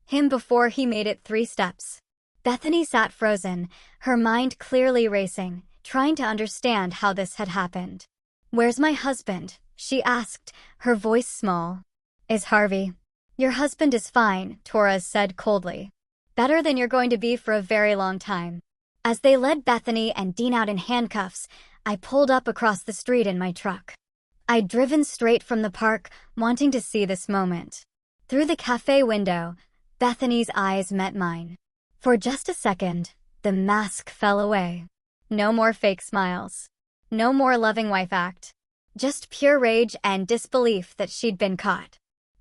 him before he made it 3 steps. Bethany sat frozen, her mind clearly racing, trying to understand how this had happened. "Where's my husband?" she asked, her voice small. "Is Harvey?" "Your husband is fine," Torres said coldly. "Better than you're going to be for a very long time." As they led Bethany and Dean out in handcuffs, I pulled up across the street in my truck. I'd driven straight from the park, wanting to see this moment. Through the cafe window, Bethany's eyes met mine. For just a second, the mask fell away. No more fake smiles. No more loving wife act. Just pure rage and disbelief that she'd been caught.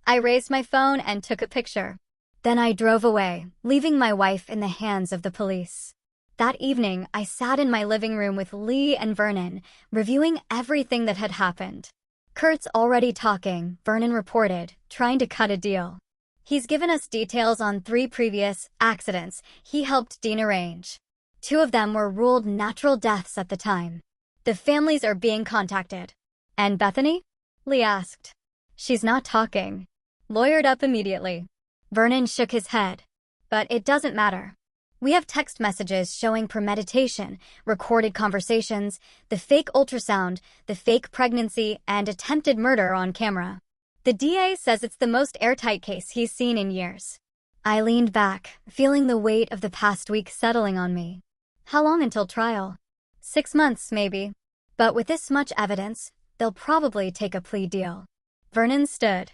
I raised my phone and took a picture. Then I drove away, leaving my wife in the hands of the police. That evening, I sat in my living room with Lee and Vernon, reviewing everything that had happened. "Kurt's already talking," Vernon reported, trying to cut a deal. "He's given us details on 3 previous accidents he helped Dean arrange. 2 of them were ruled natural deaths at the time. The families are being contacted." "And Bethany?" Lee asked. "She's not talking." Lawyered up immediately. Vernon shook his head. "But it doesn't matter. We have text messages showing premeditation, recorded conversations, the fake ultrasound, the fake pregnancy, and attempted murder on camera. The DA says it's the most airtight case he's seen in years." I leaned back, feeling the weight of the past week settling on me. "How long until trial?" 6 months, maybe. But with this much evidence, they'll probably take a plea deal." Vernon stood.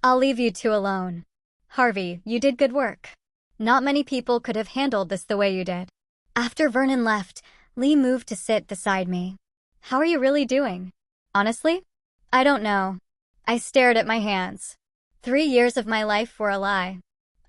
"I'll leave you 2 alone. Harvey, you did good work. Not many people could have handled this the way you did." After Vernon left, Lee moved to sit beside me. "How are you really doing?" "Honestly? I don't know." I stared at my hands. 3 years of my life were a lie.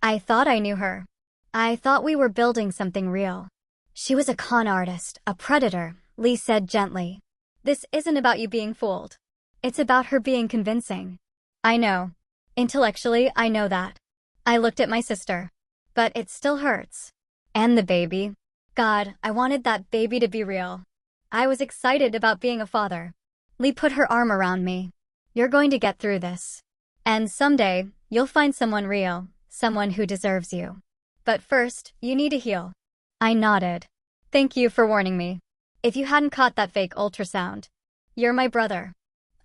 I thought I knew her. I thought we were building something real. "She was a con artist, a predator," Lee said gently. "This isn't about you being fooled. It's about her being convincing." "I know. Intellectually, I know that." I looked at my sister. "But it still hurts." "And the baby. God, I wanted that baby to be real. I was excited about being a father." Lee put her arm around me. "You're going to get through this. And someday, you'll find someone real, someone who deserves you. But first, you need to heal." I nodded. "Thank you for warning me. If you hadn't caught that fake ultrasound, you're my brother.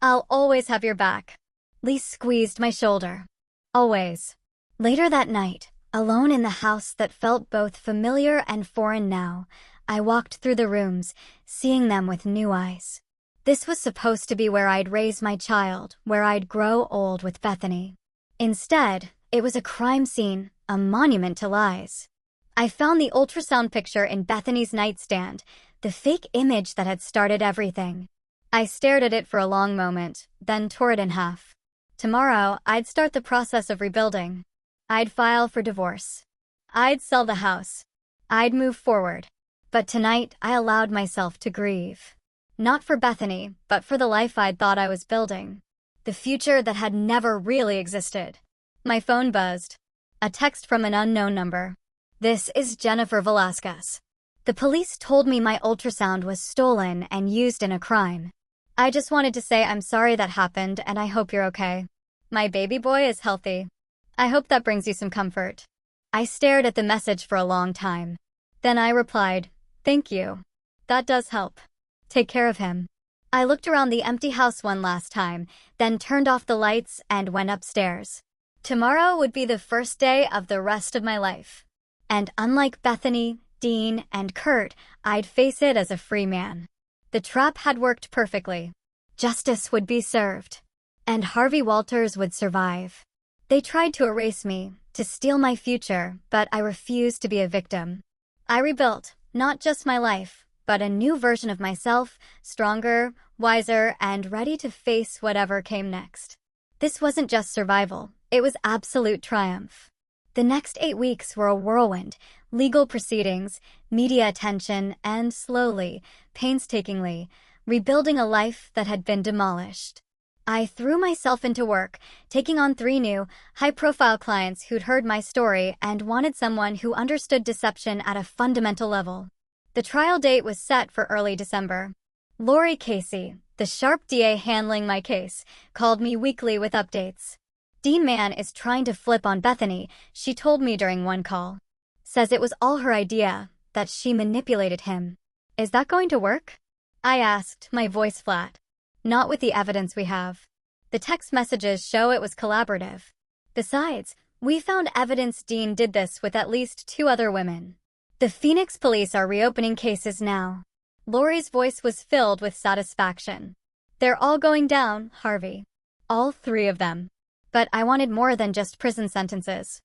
I'll always have your back." Lee squeezed my shoulder. "Always." Later that night, alone in the house that felt both familiar and foreign now, I walked through the rooms, seeing them with new eyes. This was supposed to be where I'd raise my child, where I'd grow old with Bethany. Instead, it was a crime scene, a monument to lies. I found the ultrasound picture in Bethany's nightstand, the fake image that had started everything. I stared at it for a long moment, then tore it in half. Tomorrow, I'd start the process of rebuilding. I'd file for divorce. I'd sell the house. I'd move forward. But tonight, I allowed myself to grieve. Not for Bethany, but for the life I'd thought I was building. The future that had never really existed. My phone buzzed. A text from an unknown number. "This is Jennifer Velasquez. The police told me my ultrasound was stolen and used in a crime. I just wanted to say I'm sorry that happened and I hope you're okay. My baby boy is healthy. I hope that brings you some comfort." I stared at the message for a long time. Then I replied, "Thank you. That does help. Take care of him." I looked around the empty house one last time, then turned off the lights and went upstairs. Tomorrow would be the first day of the rest of my life. And unlike Bethany, Dean, and Kurt, I'd face it as a free man. The trap had worked perfectly. Justice would be served. And Harvey Walters would survive. They tried to erase me, to steal my future, but I refused to be a victim. I rebuilt, not just my life, but a new version of myself, stronger, wiser, and ready to face whatever came next. This wasn't just survival, it was absolute triumph. The next 8 weeks were a whirlwind: legal proceedings, media attention, and slowly, painstakingly, rebuilding a life that had been demolished. I threw myself into work, taking on 3 new, high-profile clients who'd heard my story and wanted someone who understood deception at a fundamental level. The trial date was set for early December. Lori Casey, the sharp DA handling my case, called me weekly with updates. "Dean Man is trying to flip on Bethany," she told me during one call. "Says it was all her idea, that she manipulated him. Is that going to work?" I asked, my voice flat. "Not with the evidence we have. The text messages show it was collaborative. Besides, we found evidence Dean did this with at least 2 other women. The Phoenix police are reopening cases now." Lori's voice was filled with satisfaction. "They're all going down, Harvey. All 3 of them. But I wanted more than just prison sentences.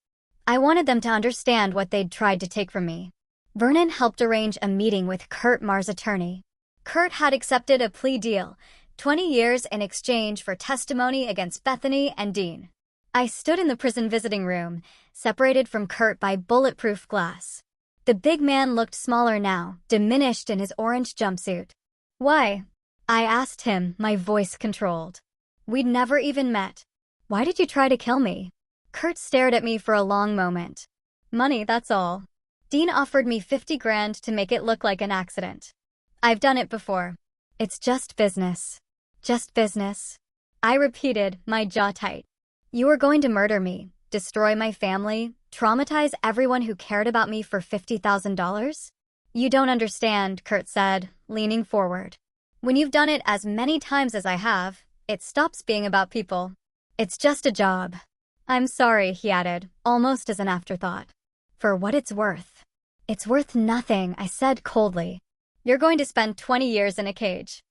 I wanted them to understand what they'd tried to take from me." Vernon helped arrange a meeting with Kurt Marr's attorney. Kurt had accepted a plea deal, 20 years in exchange for testimony against Bethany and Dean. I stood in the prison visiting room, separated from Kurt by bulletproof glass. The big man looked smaller now, diminished in his orange jumpsuit. "Why?" I asked him, my voice controlled. We'd never even met. "Why did you try to kill me?" Kurt stared at me for a long moment. "Money, that's all. Dean offered me 50 grand to make it look like an accident. I've done it before. It's just business. Just business." I repeated, my jaw tight. "You were going to murder me, destroy my family, traumatize everyone who cared about me for $50,000? You don't understand," Kurt said, leaning forward. "When you've done it as many times as I have, it stops being about people. It's just a job." "I'm sorry," he added, almost as an afterthought. "For what it's worth." "It's worth nothing," I said coldly. "You're going to spend 20 years in a cage.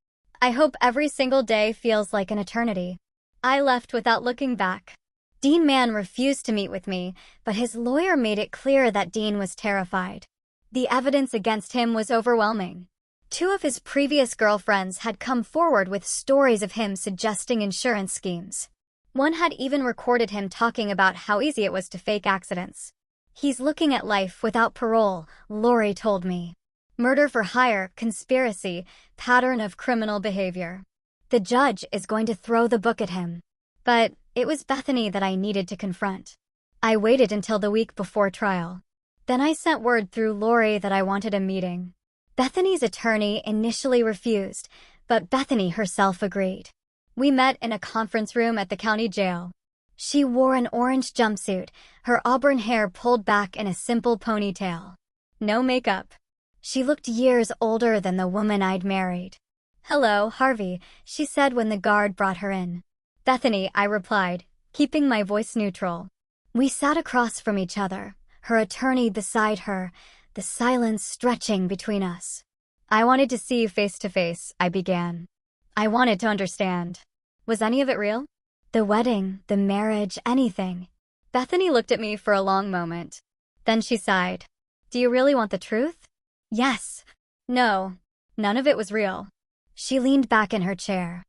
I hope every single day feels like an eternity." I left without looking back. Dean Man refused to meet with me, but his lawyer made it clear that Dean was terrified. The evidence against him was overwhelming. 2 of his previous girlfriends had come forward with stories of him suggesting insurance schemes. One had even recorded him talking about how easy it was to fake accidents. "He's looking at life without parole," Lori told me. "Murder for hire, conspiracy, pattern of criminal behavior. The judge is going to throw the book at him." But it was Bethany that I needed to confront. I waited until the week before trial. Then I sent word through Lori that I wanted a meeting. Bethany's attorney initially refused, but Bethany herself agreed. We met in a conference room at the county jail. She wore an orange jumpsuit, her auburn hair pulled back in a simple ponytail. No makeup. She looked years older than the woman I'd married. "Hello, Harvey," she said when the guard brought her in. "Bethany," I replied, keeping my voice neutral. We sat across from each other, her attorney beside her, the silence stretching between us. "I wanted to see you face to face," I began. "I wanted to understand. Was any of it real? The wedding, the marriage, anything?" Bethany looked at me for a long moment. Then she sighed. "Do you really want the truth?" "Yes." "No. None of it was real." She leaned back in her chair.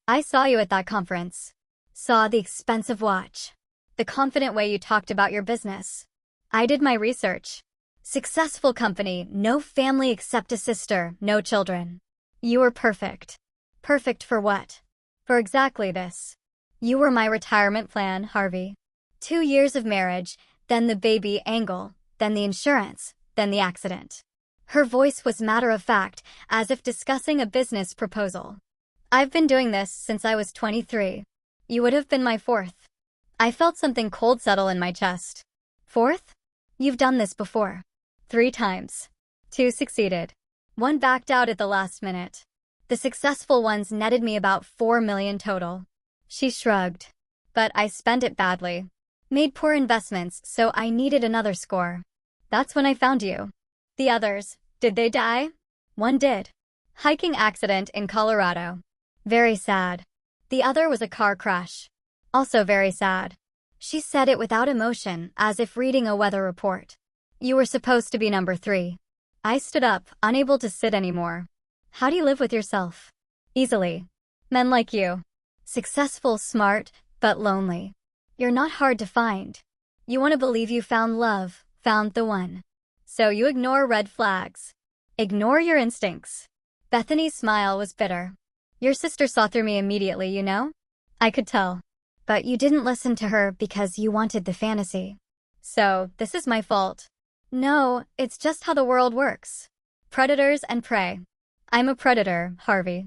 "I saw you at that conference. Saw the expensive watch. The confident way you talked about your business. I did my research. Successful company, no family except a sister, no children. You were perfect. Perfect for what? For exactly this. You were my retirement plan, Harvey. 2 years of marriage, then the baby angle, then the insurance, then the accident. Her voice was matter-of-fact, as if discussing a business proposal. I've been doing this since I was 23. You would have been my fourth. I felt something cold settle in my chest. Fourth? You've done this before. 3 times. 2 succeeded. 1 backed out at the last minute. The successful ones netted me about 4 million total. She shrugged. But I spent it badly. Made poor investments, so I needed another score. That's when I found you. The others, did they die? 1 did. Hiking accident in Colorado. Very sad. The other was a car crash. Also very sad. She said it without emotion, as if reading a weather report. You were supposed to be number 3. I stood up, unable to sit anymore. How do you live with yourself? Easily. Men like you. Successful, smart, but lonely. You're not hard to find. You want to believe you found love, found the one. So you ignore red flags. Ignore your instincts. Bethany's smile was bitter. Your sister saw through me immediately, you know? I could tell. But you didn't listen to her because you wanted the fantasy. So, this is my fault. No, it's just how the world works. Predators and prey. I'm a predator, Harvey.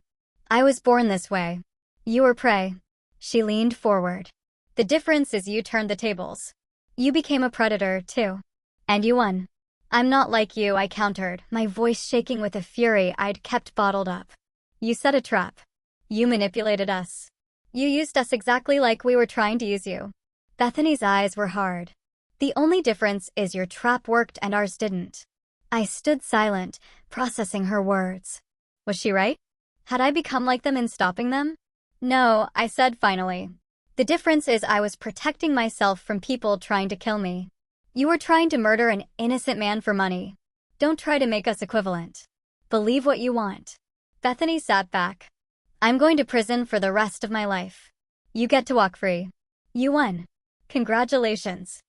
I was born this way. You were prey. She leaned forward. The difference is you turned the tables. You became a predator, too. And you won. I'm not like you, I countered, my voice shaking with a fury I'd kept bottled up. You set a trap. You manipulated us. You used us exactly like we were trying to use you. Bethany's eyes were hard. The only difference is your trap worked and ours didn't. I stood silent, processing her words. Was she right? Had I become like them in stopping them? No, I said finally. The difference is I was protecting myself from people trying to kill me. You were trying to murder an innocent man for money. Don't try to make us equivalent. Believe what you want. Bethany sat back. I'm going to prison for the rest of my life. You get to walk free. You won. Congratulations.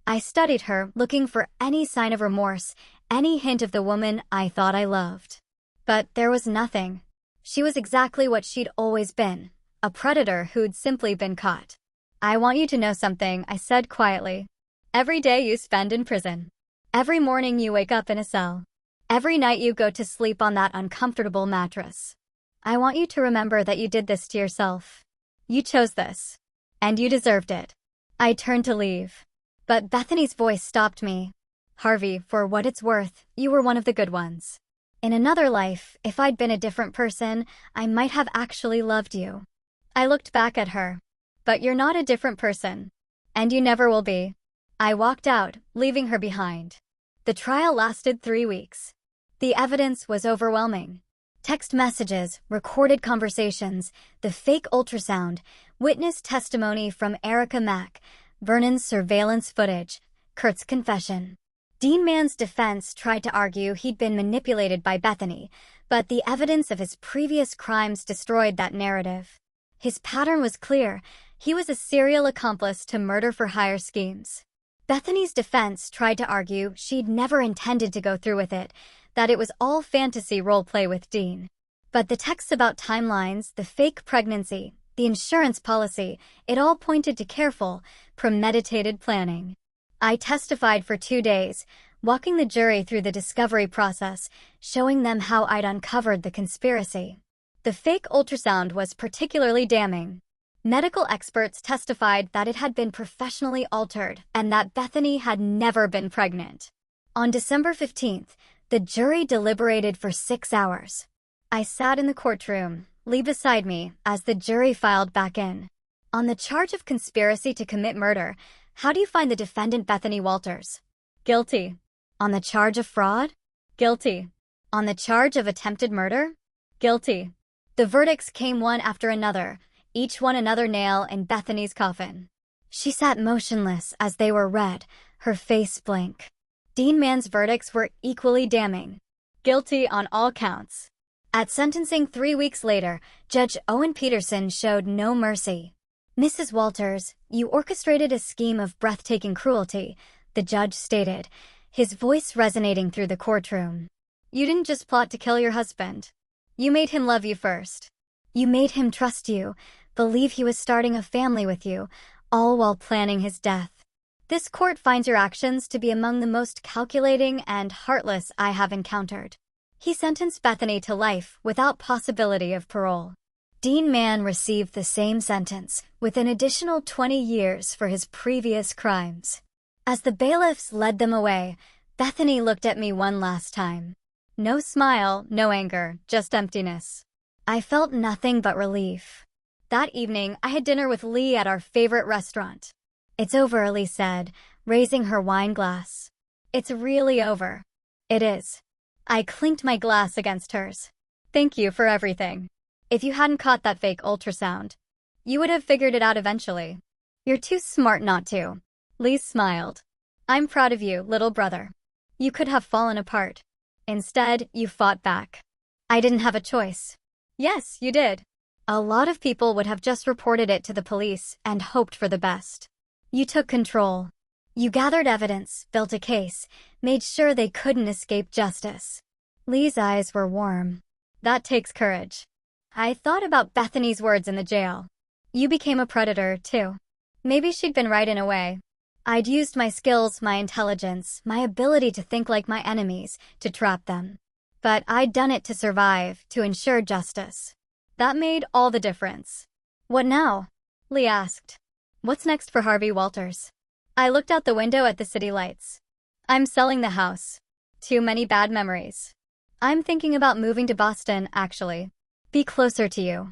I studied her, looking for any sign of remorse, any hint of the woman I thought I loved. But there was nothing. She was exactly what she'd always been, a predator who'd simply been caught. I want you to know something, I said quietly. Every day you spend in prison. Every morning you wake up in a cell. Every night you go to sleep on that uncomfortable mattress. I want you to remember that you did this to yourself. You chose this. And you deserved it. I turned to leave. But Bethany's voice stopped me. Harvey, for what it's worth, you were one of the good ones. In another life, if I'd been a different person, I might have actually loved you. I looked back at her. But you're not a different person. And you never will be. I walked out, leaving her behind. The trial lasted 3 weeks. The evidence was overwhelming. Text messages, recorded conversations, the fake ultrasound, witness testimony from Erica Mack, Vernon's surveillance footage, Kurt's confession. Dean Mann's defense tried to argue he'd been manipulated by Bethany, but the evidence of his previous crimes destroyed that narrative. His pattern was clear. He was a serial accomplice to murder-for-hire schemes. Bethany's defense tried to argue she'd never intended to go through with it, that it was all fantasy role-play with Dean. But the texts about timelines, the fake pregnancy, the insurance policy, it all pointed to careful, premeditated planning. I testified for 2 days, walking the jury through the discovery process, showing them how I'd uncovered the conspiracy. The fake ultrasound was particularly damning. Medical experts testified that it had been professionally altered and that Bethany had never been pregnant. On December 15th, the jury deliberated for 6 hours. I sat in the courtroom, Lee beside me, as the jury filed back in. On the charge of conspiracy to commit murder, how do you find the defendant Bethany Walters? Guilty. On the charge of fraud? Guilty. On the charge of attempted murder? Guilty. The verdicts came one after another, each one another nail in Bethany's coffin. She sat motionless as they were read, her face blank. Dean Mann's verdicts were equally damning. Guilty on all counts. At sentencing 3 weeks later, Judge Owen Peterson showed no mercy. Mrs. Walters, you orchestrated a scheme of breathtaking cruelty, the judge stated, his voice resonating through the courtroom. You didn't just plot to kill your husband. You made him love you first. You made him trust you, believe he was starting a family with you, all while planning his death. This court finds your actions to be among the most calculating and heartless I have encountered. He sentenced Bethany to life without possibility of parole. Dean Mann received the same sentence, with an additional 20 years for his previous crimes. As the bailiffs led them away, Bethany looked at me one last time. No smile, no anger, just emptiness. I felt nothing but relief. That evening, I had dinner with Lee at our favorite restaurant. It's over, Lee said, raising her wine glass. It's really over. It is. I clinked my glass against hers. Thank you for everything. If you hadn't caught that fake ultrasound, you would have figured it out eventually. You're too smart not to. Lee smiled. I'm proud of you, little brother. You could have fallen apart. Instead, you fought back. I didn't have a choice. Yes, you did. A lot of people would have just reported it to the police and hoped for the best. You took control. You gathered evidence, built a case, made sure they couldn't escape justice. Lee's eyes were warm. That takes courage. I thought about Bethany's words in the jail. You became a predator, too. Maybe she'd been right in a way. I'd used my skills, my intelligence, my ability to think like my enemies, to trap them. But I'd done it to survive, to ensure justice. That made all the difference. What now? Lee asked. What's next for Harvey Walters? I looked out the window at the city lights. I'm selling the house. Too many bad memories. I'm thinking about moving to Boston, actually. Be closer to you.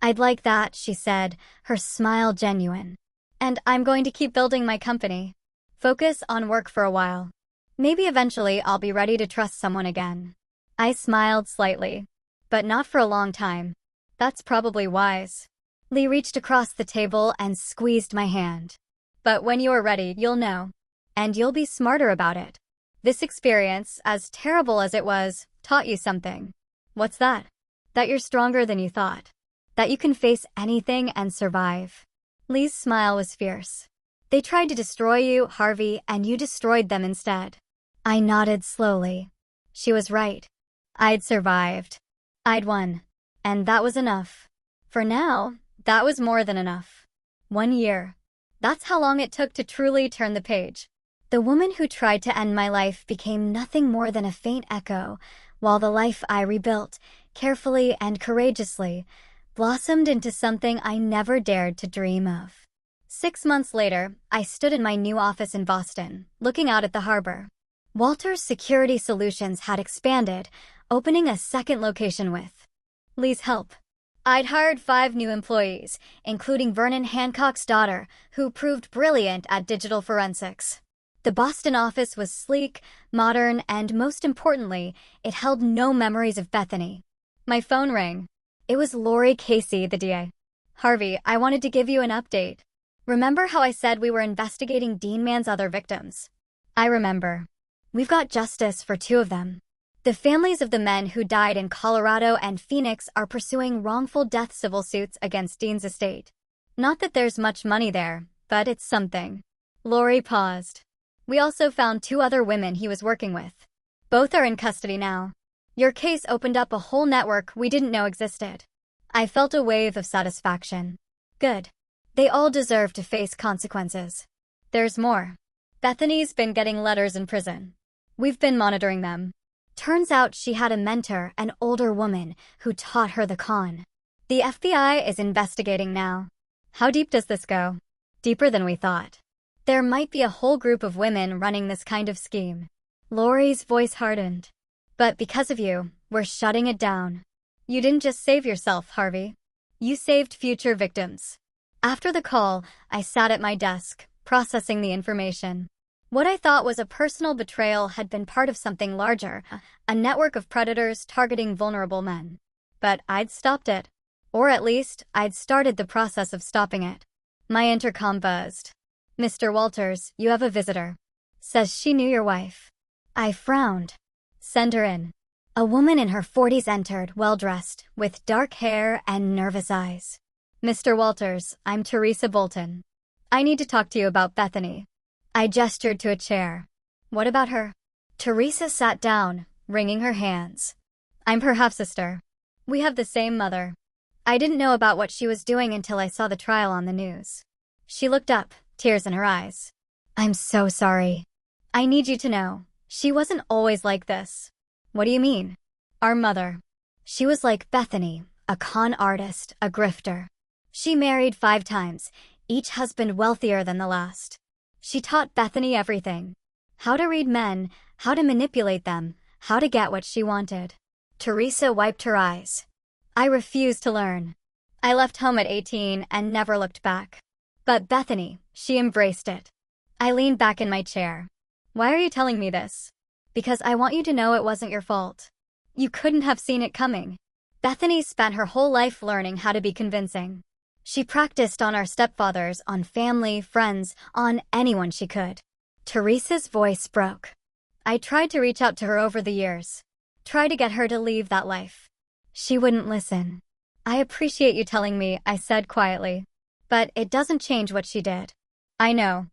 I'd like that, she said, her smile genuine. And I'm going to keep building my company. Focus on work for a while. Maybe eventually I'll be ready to trust someone again. I smiled slightly. But not for a long time. That's probably wise. Lee reached across the table and squeezed my hand. But when you're ready, you'll know. And you'll be smarter about it. This experience, as terrible as it was, taught you something. What's that? That you're stronger than you thought. That you can face anything and survive. Lee's smile was fierce. They tried to destroy you, Harvey, and you destroyed them instead. I nodded slowly. She was right. I'd survived. I'd won. And that was enough. For now, that was more than enough. 1 year. That's how long it took to truly turn the page. The woman who tried to end my life became nothing more than a faint echo, while the life I rebuilt, carefully and courageously, blossomed into something I never dared to dream of. 6 months later, I stood in my new office in Boston, looking out at the harbor. Walter's Security Solutions had expanded, opening a second location with Lee's help. I'd hired 5 new employees, including Vernon Hancock's daughter, who proved brilliant at digital forensics. The Boston office was sleek, modern, and most importantly, it held no memories of Bethany. My phone rang. It was Lori Casey, the DA. Harvey, I wanted to give you an update. Remember how I said we were investigating Dean Mann's other victims? I remember. We've got justice for 2 of them. The families of the men who died in Colorado and Phoenix are pursuing wrongful death civil suits against Dean's estate. Not that there's much money there, but it's something. Lori paused. We also found 2 other women he was working with. Both are in custody now. Your case opened up a whole network we didn't know existed. I felt a wave of satisfaction. Good. They all deserve to face consequences. There's more. Bethany's been getting letters in prison. We've been monitoring them. Turns out she had a mentor, an older woman, who taught her the con. The FBI is investigating now. How deep does this go? Deeper than we thought. There might be a whole group of women running this kind of scheme. Lori's voice hardened. But because of you, we're shutting it down. You didn't just save yourself, Harvey. You saved future victims. After the call, I sat at my desk, processing the information. What I thought was a personal betrayal had been part of something larger, a network of predators targeting vulnerable men. But I'd stopped it. Or at least, I'd started the process of stopping it. My intercom buzzed. Mr. Walters, you have a visitor. Says she knew your wife. I frowned. Send her in. A woman in her 40s entered, well-dressed, with dark hair and nervous eyes. Mr. Walters, I'm Teresa Bolton. I need to talk to you about Bethany. I gestured to a chair. What about her? Teresa sat down, wringing her hands. I'm her half-sister. We have the same mother. I didn't know about what she was doing until I saw the trial on the news. She looked up, tears in her eyes. I'm so sorry. I need you to know, she wasn't always like this. What do you mean? Our mother. She was like Bethany, a con artist, a grifter. She married 5 times, each husband wealthier than the last. She taught Bethany everything. How to read men, how to manipulate them, how to get what she wanted. Teresa wiped her eyes. I refused to learn. I left home at 18 and never looked back. But Bethany, she embraced it. I leaned back in my chair. Why are you telling me this? Because I want you to know it wasn't your fault. You couldn't have seen it coming. Bethany spent her whole life learning how to be convincing. She practiced on our stepfathers, on family, friends, on anyone she could. Teresa's voice broke. I tried to reach out to her over the years. Try to get her to leave that life. She wouldn't listen. I appreciate you telling me, I said quietly. But it doesn't change what she did. I know.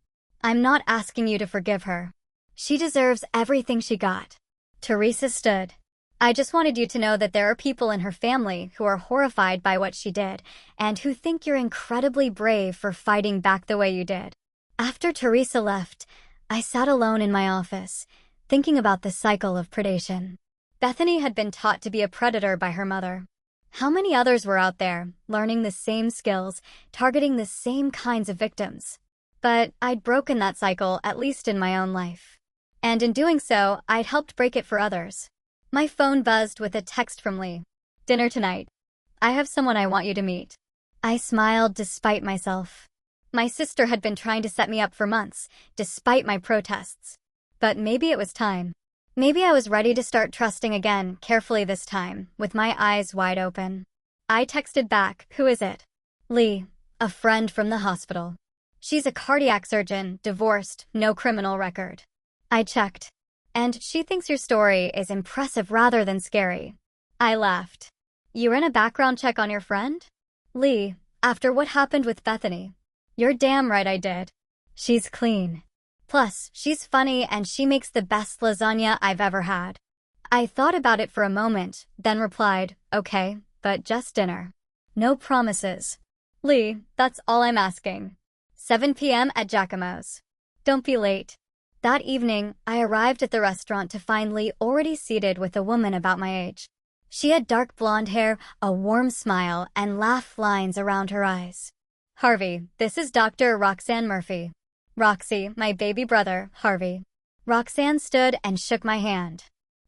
I'm not asking you to forgive her. She deserves everything she got. Teresa stood. I just wanted you to know that there are people in her family who are horrified by what she did and who think you're incredibly brave for fighting back the way you did. After Teresa left, I sat alone in my office, thinking about the cycle of predation. Bethany had been taught to be a predator by her mother. How many others were out there, learning the same skills, targeting the same kinds of victims? But I'd broken that cycle, at least in my own life. And in doing so, I'd helped break it for others. My phone buzzed with a text from Lee. Dinner tonight. I have someone I want you to meet. I smiled despite myself. My sister had been trying to set me up for months, despite my protests. But maybe it was time. Maybe I was ready to start trusting again, carefully this time, with my eyes wide open. I texted back, who is it? Lee, a friend from the hospital. She's a cardiac surgeon, divorced, no criminal record. I checked. And she thinks your story is impressive rather than scary. I laughed. You ran a background check on your friend? Lee, after what happened with Bethany. You're damn right I did. She's clean. Plus, she's funny and she makes the best lasagna I've ever had. I thought about it for a moment, then replied, okay, but just dinner. No promises. Lee, that's all I'm asking. 7 p.m. at Giacomo's. Don't be late. That evening, I arrived at the restaurant to find Lee already seated with a woman about my age. She had dark blonde hair, a warm smile, and laugh lines around her eyes. Harvey, this is Dr. Roxanne Murphy. Roxy, my baby brother, Harvey. Roxanne stood and shook my hand.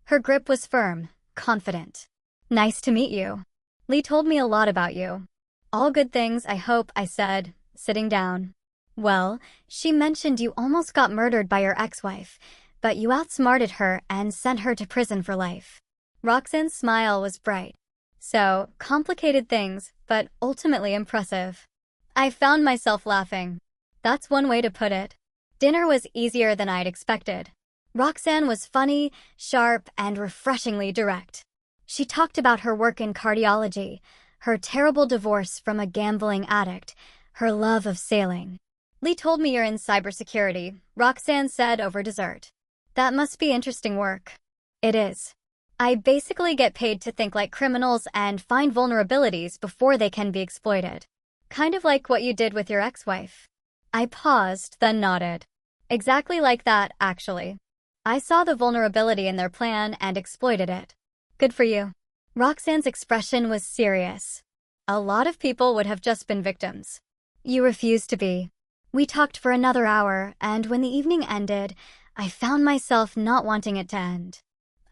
Her grip was firm, confident. Nice to meet you. Lee told me a lot about you. All good things, I hope, I said, sitting down. Well, she mentioned you almost got murdered by your ex-wife, but you outsmarted her and sent her to prison for life. Roxanne's smile was bright. So, complicated things, but ultimately impressive. I found myself laughing. That's one way to put it. Dinner was easier than I'd expected. Roxanne was funny, sharp, and refreshingly direct. She talked about her work in cardiology, her terrible divorce from a gambling addict, her love of sailing. Lee told me you're in cybersecurity, Roxanne said over dessert. That must be interesting work. It is. I basically get paid to think like criminals and find vulnerabilities before they can be exploited. Kind of like what you did with your ex-wife. I paused, then nodded. Exactly like that, actually. I saw the vulnerability in their plan and exploited it. Good for you. Roxanne's expression was serious. A lot of people would have just been victims. You refused to be. We talked for another hour, and when the evening ended, I found myself not wanting it to end.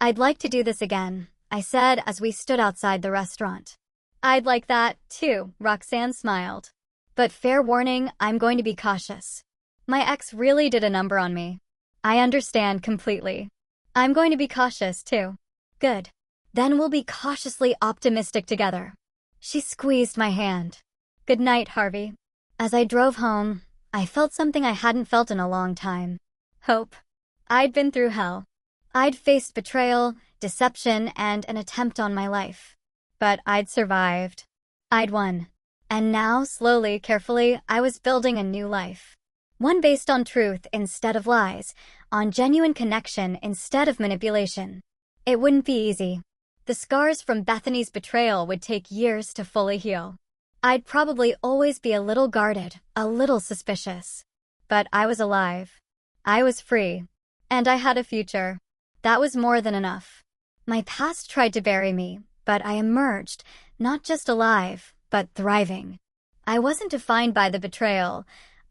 I'd like to do this again, I said as we stood outside the restaurant. I'd like that, too, Roxanne smiled. But fair warning, I'm going to be cautious. My ex really did a number on me. I understand completely. I'm going to be cautious, too. Good. Then we'll be cautiously optimistic together. She squeezed my hand. Good night, Harvey. As I drove home, I felt something I hadn't felt in a long time. Hope. I'd been through hell. I'd faced betrayal, deception, and an attempt on my life. But I'd survived. I'd won. And now, slowly, carefully, I was building a new life. One based on truth instead of lies, on genuine connection instead of manipulation. It wouldn't be easy. The scars from Bethany's betrayal would take years to fully heal. I'd probably always be a little guarded, a little suspicious. But I was alive. I was free. And I had a future. That was more than enough. My past tried to bury me, but I emerged, not just alive, but thriving. I wasn't defined by the betrayal.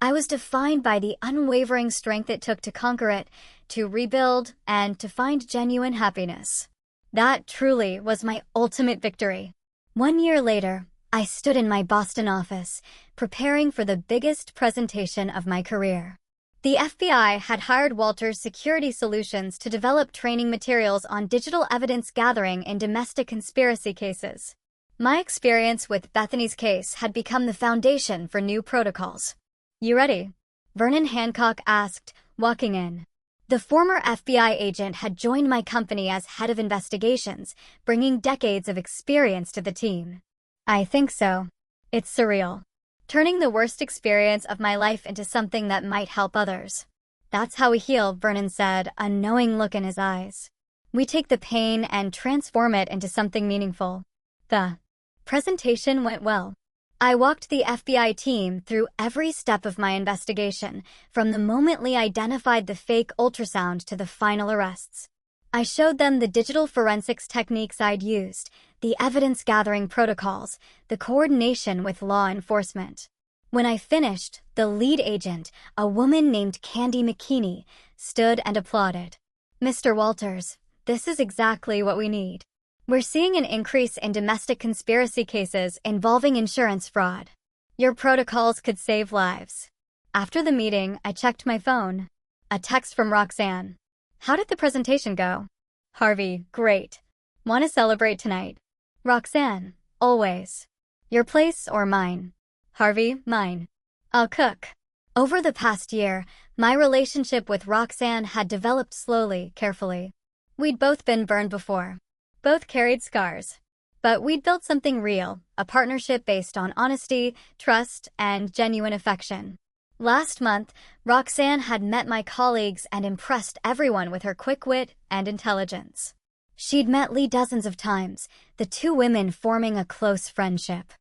I was defined by the unwavering strength it took to conquer it, to rebuild, and to find genuine happiness. That truly was my ultimate victory. 1 year later, I stood in my Boston office, preparing for the biggest presentation of my career. The FBI had hired Walters Security Solutions to develop training materials on digital evidence gathering in domestic conspiracy cases. My experience with Bethany's case had become the foundation for new protocols. "You ready?" Vernon Hancock asked, walking in. The former FBI agent had joined my company as head of investigations, bringing decades of experience to the team. "I think so. It's surreal. Turning the worst experience of my life into something that might help others. That's how we heal," Vernon said, a knowing look in his eyes. "We take the pain and transform it into something meaningful." The presentation went well. I walked the FBI team through every step of my investigation, from the moment Lee identified the fake ultrasound to the final arrests. I showed them the digital forensics techniques I'd used, the evidence-gathering protocols, the coordination with law enforcement. When I finished, the lead agent, a woman named Candy McKinney, stood and applauded. "Mr. Walters, this is exactly what we need. We're seeing an increase in domestic conspiracy cases involving insurance fraud. Your protocols could save lives." After the meeting, I checked my phone. A text from Roxanne. "How did the presentation go?" Harvey, "Great. Want to celebrate tonight?" Roxanne, "Always. Your place or mine?" Harvey, "Mine. I'll cook." Over the past year, my relationship with Roxanne had developed slowly, carefully. We'd both been burned before. Both carried scars. But we'd built something real, a partnership based on honesty, trust, and genuine affection. Last month, Roxanne had met my colleagues and impressed everyone with her quick wit and intelligence. She'd met Lee dozens of times, the two women forming a close friendship.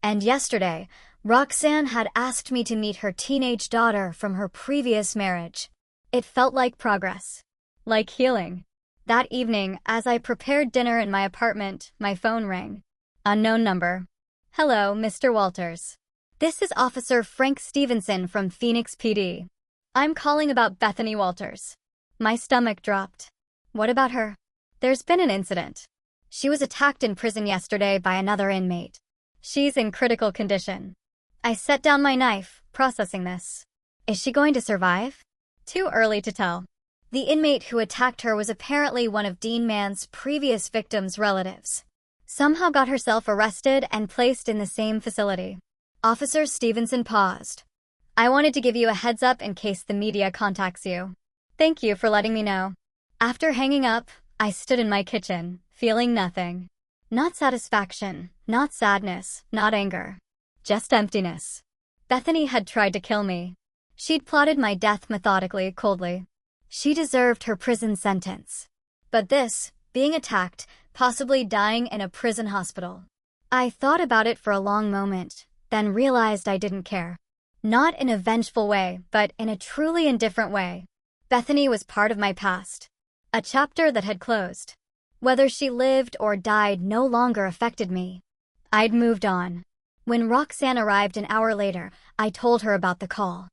And yesterday, Roxanne had asked me to meet her teenage daughter from her previous marriage. It felt like progress. Like healing. That evening, as I prepared dinner in my apartment, my phone rang. Unknown number. "Hello, Mr. Walters. This is Officer Frank Stevenson from Phoenix PD. I'm calling about Bethany Walters." My stomach dropped. "What about her?" "There's been an incident. She was attacked in prison yesterday by another inmate. She's in critical condition." I set down my knife, processing this. Is she going to survive? Too early to tell. The inmate who attacked her was apparently one of Dean Mann's previous victims' relatives. Somehow got herself arrested and placed in the same facility. Officer Stevenson paused. "I wanted to give you a heads up in case the media contacts you. Thank you for letting me know." After hanging up, I stood in my kitchen, feeling nothing. Not satisfaction, not sadness, not anger. Just emptiness. Bethany had tried to kill me. She'd plotted my death methodically, coldly. She deserved her prison sentence. But this, being attacked, possibly dying in a prison hospital. I thought about it for a long moment, then realized I didn't care. Not in a vengeful way, but in a truly indifferent way. Bethany was part of my past. A chapter that had closed. Whether she lived or died no longer affected me. I'd moved on. When Roxanne arrived an hour later, I told her about the call.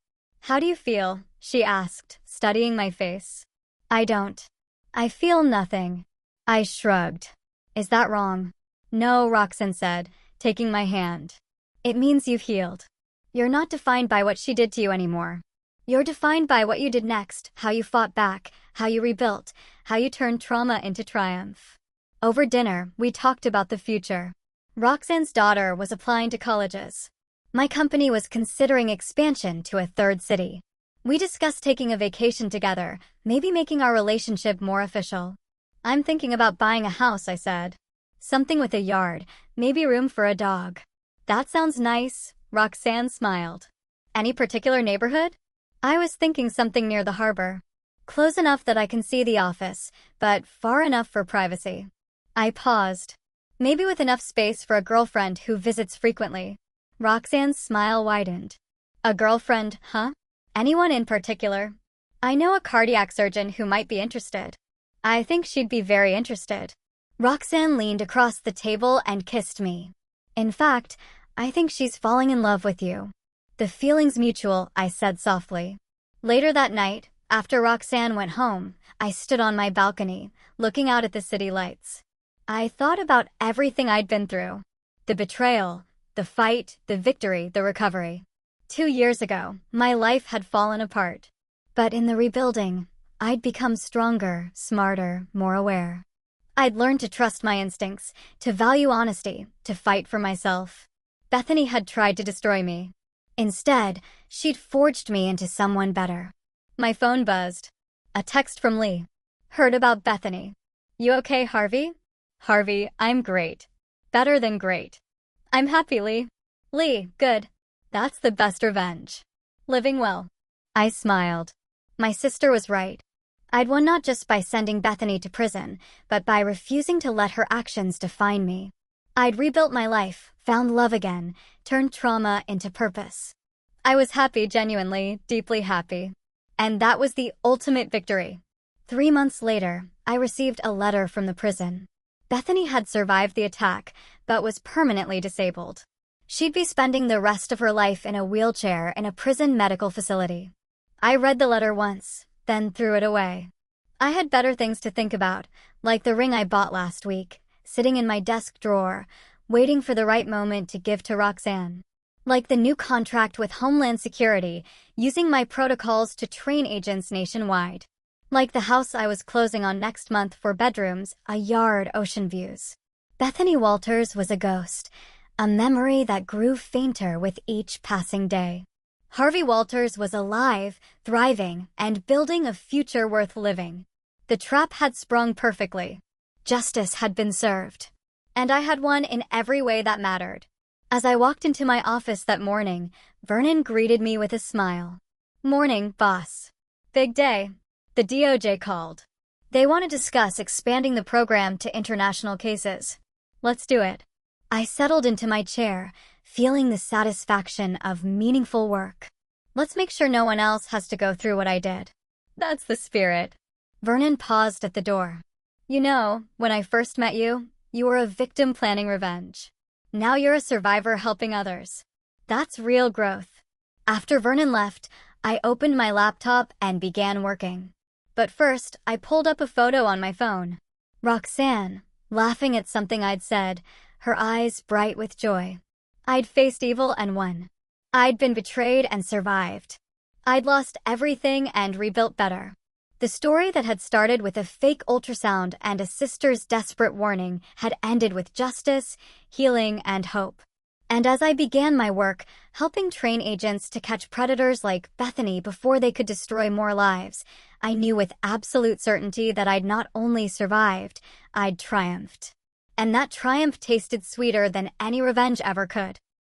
"How do you feel?" she asked, studying my face. "I don't. I feel nothing." I shrugged. "Is that wrong?" "No," Roxanne said, taking my hand. "It means you've healed. You're not defined by what she did to you anymore. You're defined by what you did next, how you fought back, how you rebuilt, how you turned trauma into triumph." Over dinner, we talked about the future. Roxanne's daughter was applying to colleges. My company was considering expansion to a third city. We discussed taking a vacation together, maybe making our relationship more official. "I'm thinking about buying a house," I said. "Something with a yard, maybe room for a dog." "That sounds nice," Roxanne smiled. "Any particular neighborhood?" I was thinking something near the harbor. Close enough that I can see the office, but far enough for privacy. I paused. Maybe with enough space for a girlfriend who visits frequently. Roxanne's smile widened. A girlfriend, huh? Anyone in particular? I know a cardiac surgeon who might be interested. I think she'd be very interested. Roxanne leaned across the table and kissed me. In fact, I think she's falling in love with you. The feeling's mutual, I said softly. Later that night, after Roxanne went home, I stood on my balcony, looking out at the city lights. I thought about everything I'd been through. The betrayal, the fight, the victory, the recovery. 2 years ago, my life had fallen apart. But in the rebuilding, I'd become stronger, smarter, more aware. I'd learned to trust my instincts, to value honesty, to fight for myself. Bethany had tried to destroy me. Instead, she'd forged me into someone better. My phone buzzed. A text from Lee. Heard about Bethany. You okay, Harvey? Harvey, I'm great. Better than great. I'm happy, Lee. Lee, good. That's the best revenge. Living well. I smiled. My sister was right. I'd won not just by sending Bethany to prison, but by refusing to let her actions define me. I'd rebuilt my life, found love again, turned trauma into purpose. I was happy, genuinely, deeply happy. And that was the ultimate victory. 3 months later, I received a letter from the prison. Bethany had survived the attack, but was permanently disabled. She'd be spending the rest of her life in a wheelchair in a prison medical facility. I read the letter once, then threw it away. I had better things to think about, like the ring I bought last week, sitting in my desk drawer, waiting for the right moment to give to Roxanne. Like the new contract with Homeland Security, using my protocols to train agents nationwide. Like the house I was closing on next month for bedrooms, a yard, ocean views. Bethany Walters was a ghost, a memory that grew fainter with each passing day. Harvey Walters was alive, thriving, and building a future worth living. The trap had sprung perfectly. Justice had been served. And I had won in every way that mattered. As I walked into my office that morning, Vernon greeted me with a smile. Morning, boss. Big day. The DOJ called. They want to discuss expanding the program to international cases. Let's do it. I settled into my chair, feeling the satisfaction of meaningful work. Let's make sure no one else has to go through what I did. That's the spirit. Vernon paused at the door. You know, when I first met you, you were a victim planning revenge. Now you're a survivor helping others. That's real growth. After Vernon left, I opened my laptop and began working. But first, I pulled up a photo on my phone. Roxanne, laughing at something I'd said, her eyes bright with joy. I'd faced evil and won. I'd been betrayed and survived. I'd lost everything and rebuilt better. The story that had started with a fake ultrasound and a sister's desperate warning had ended with justice, healing, and hope. And as I began my work, helping train agents to catch predators like Bethany before they could destroy more lives, I knew with absolute certainty that I'd not only survived, I'd triumphed. And that triumph tasted sweeter than any revenge ever could.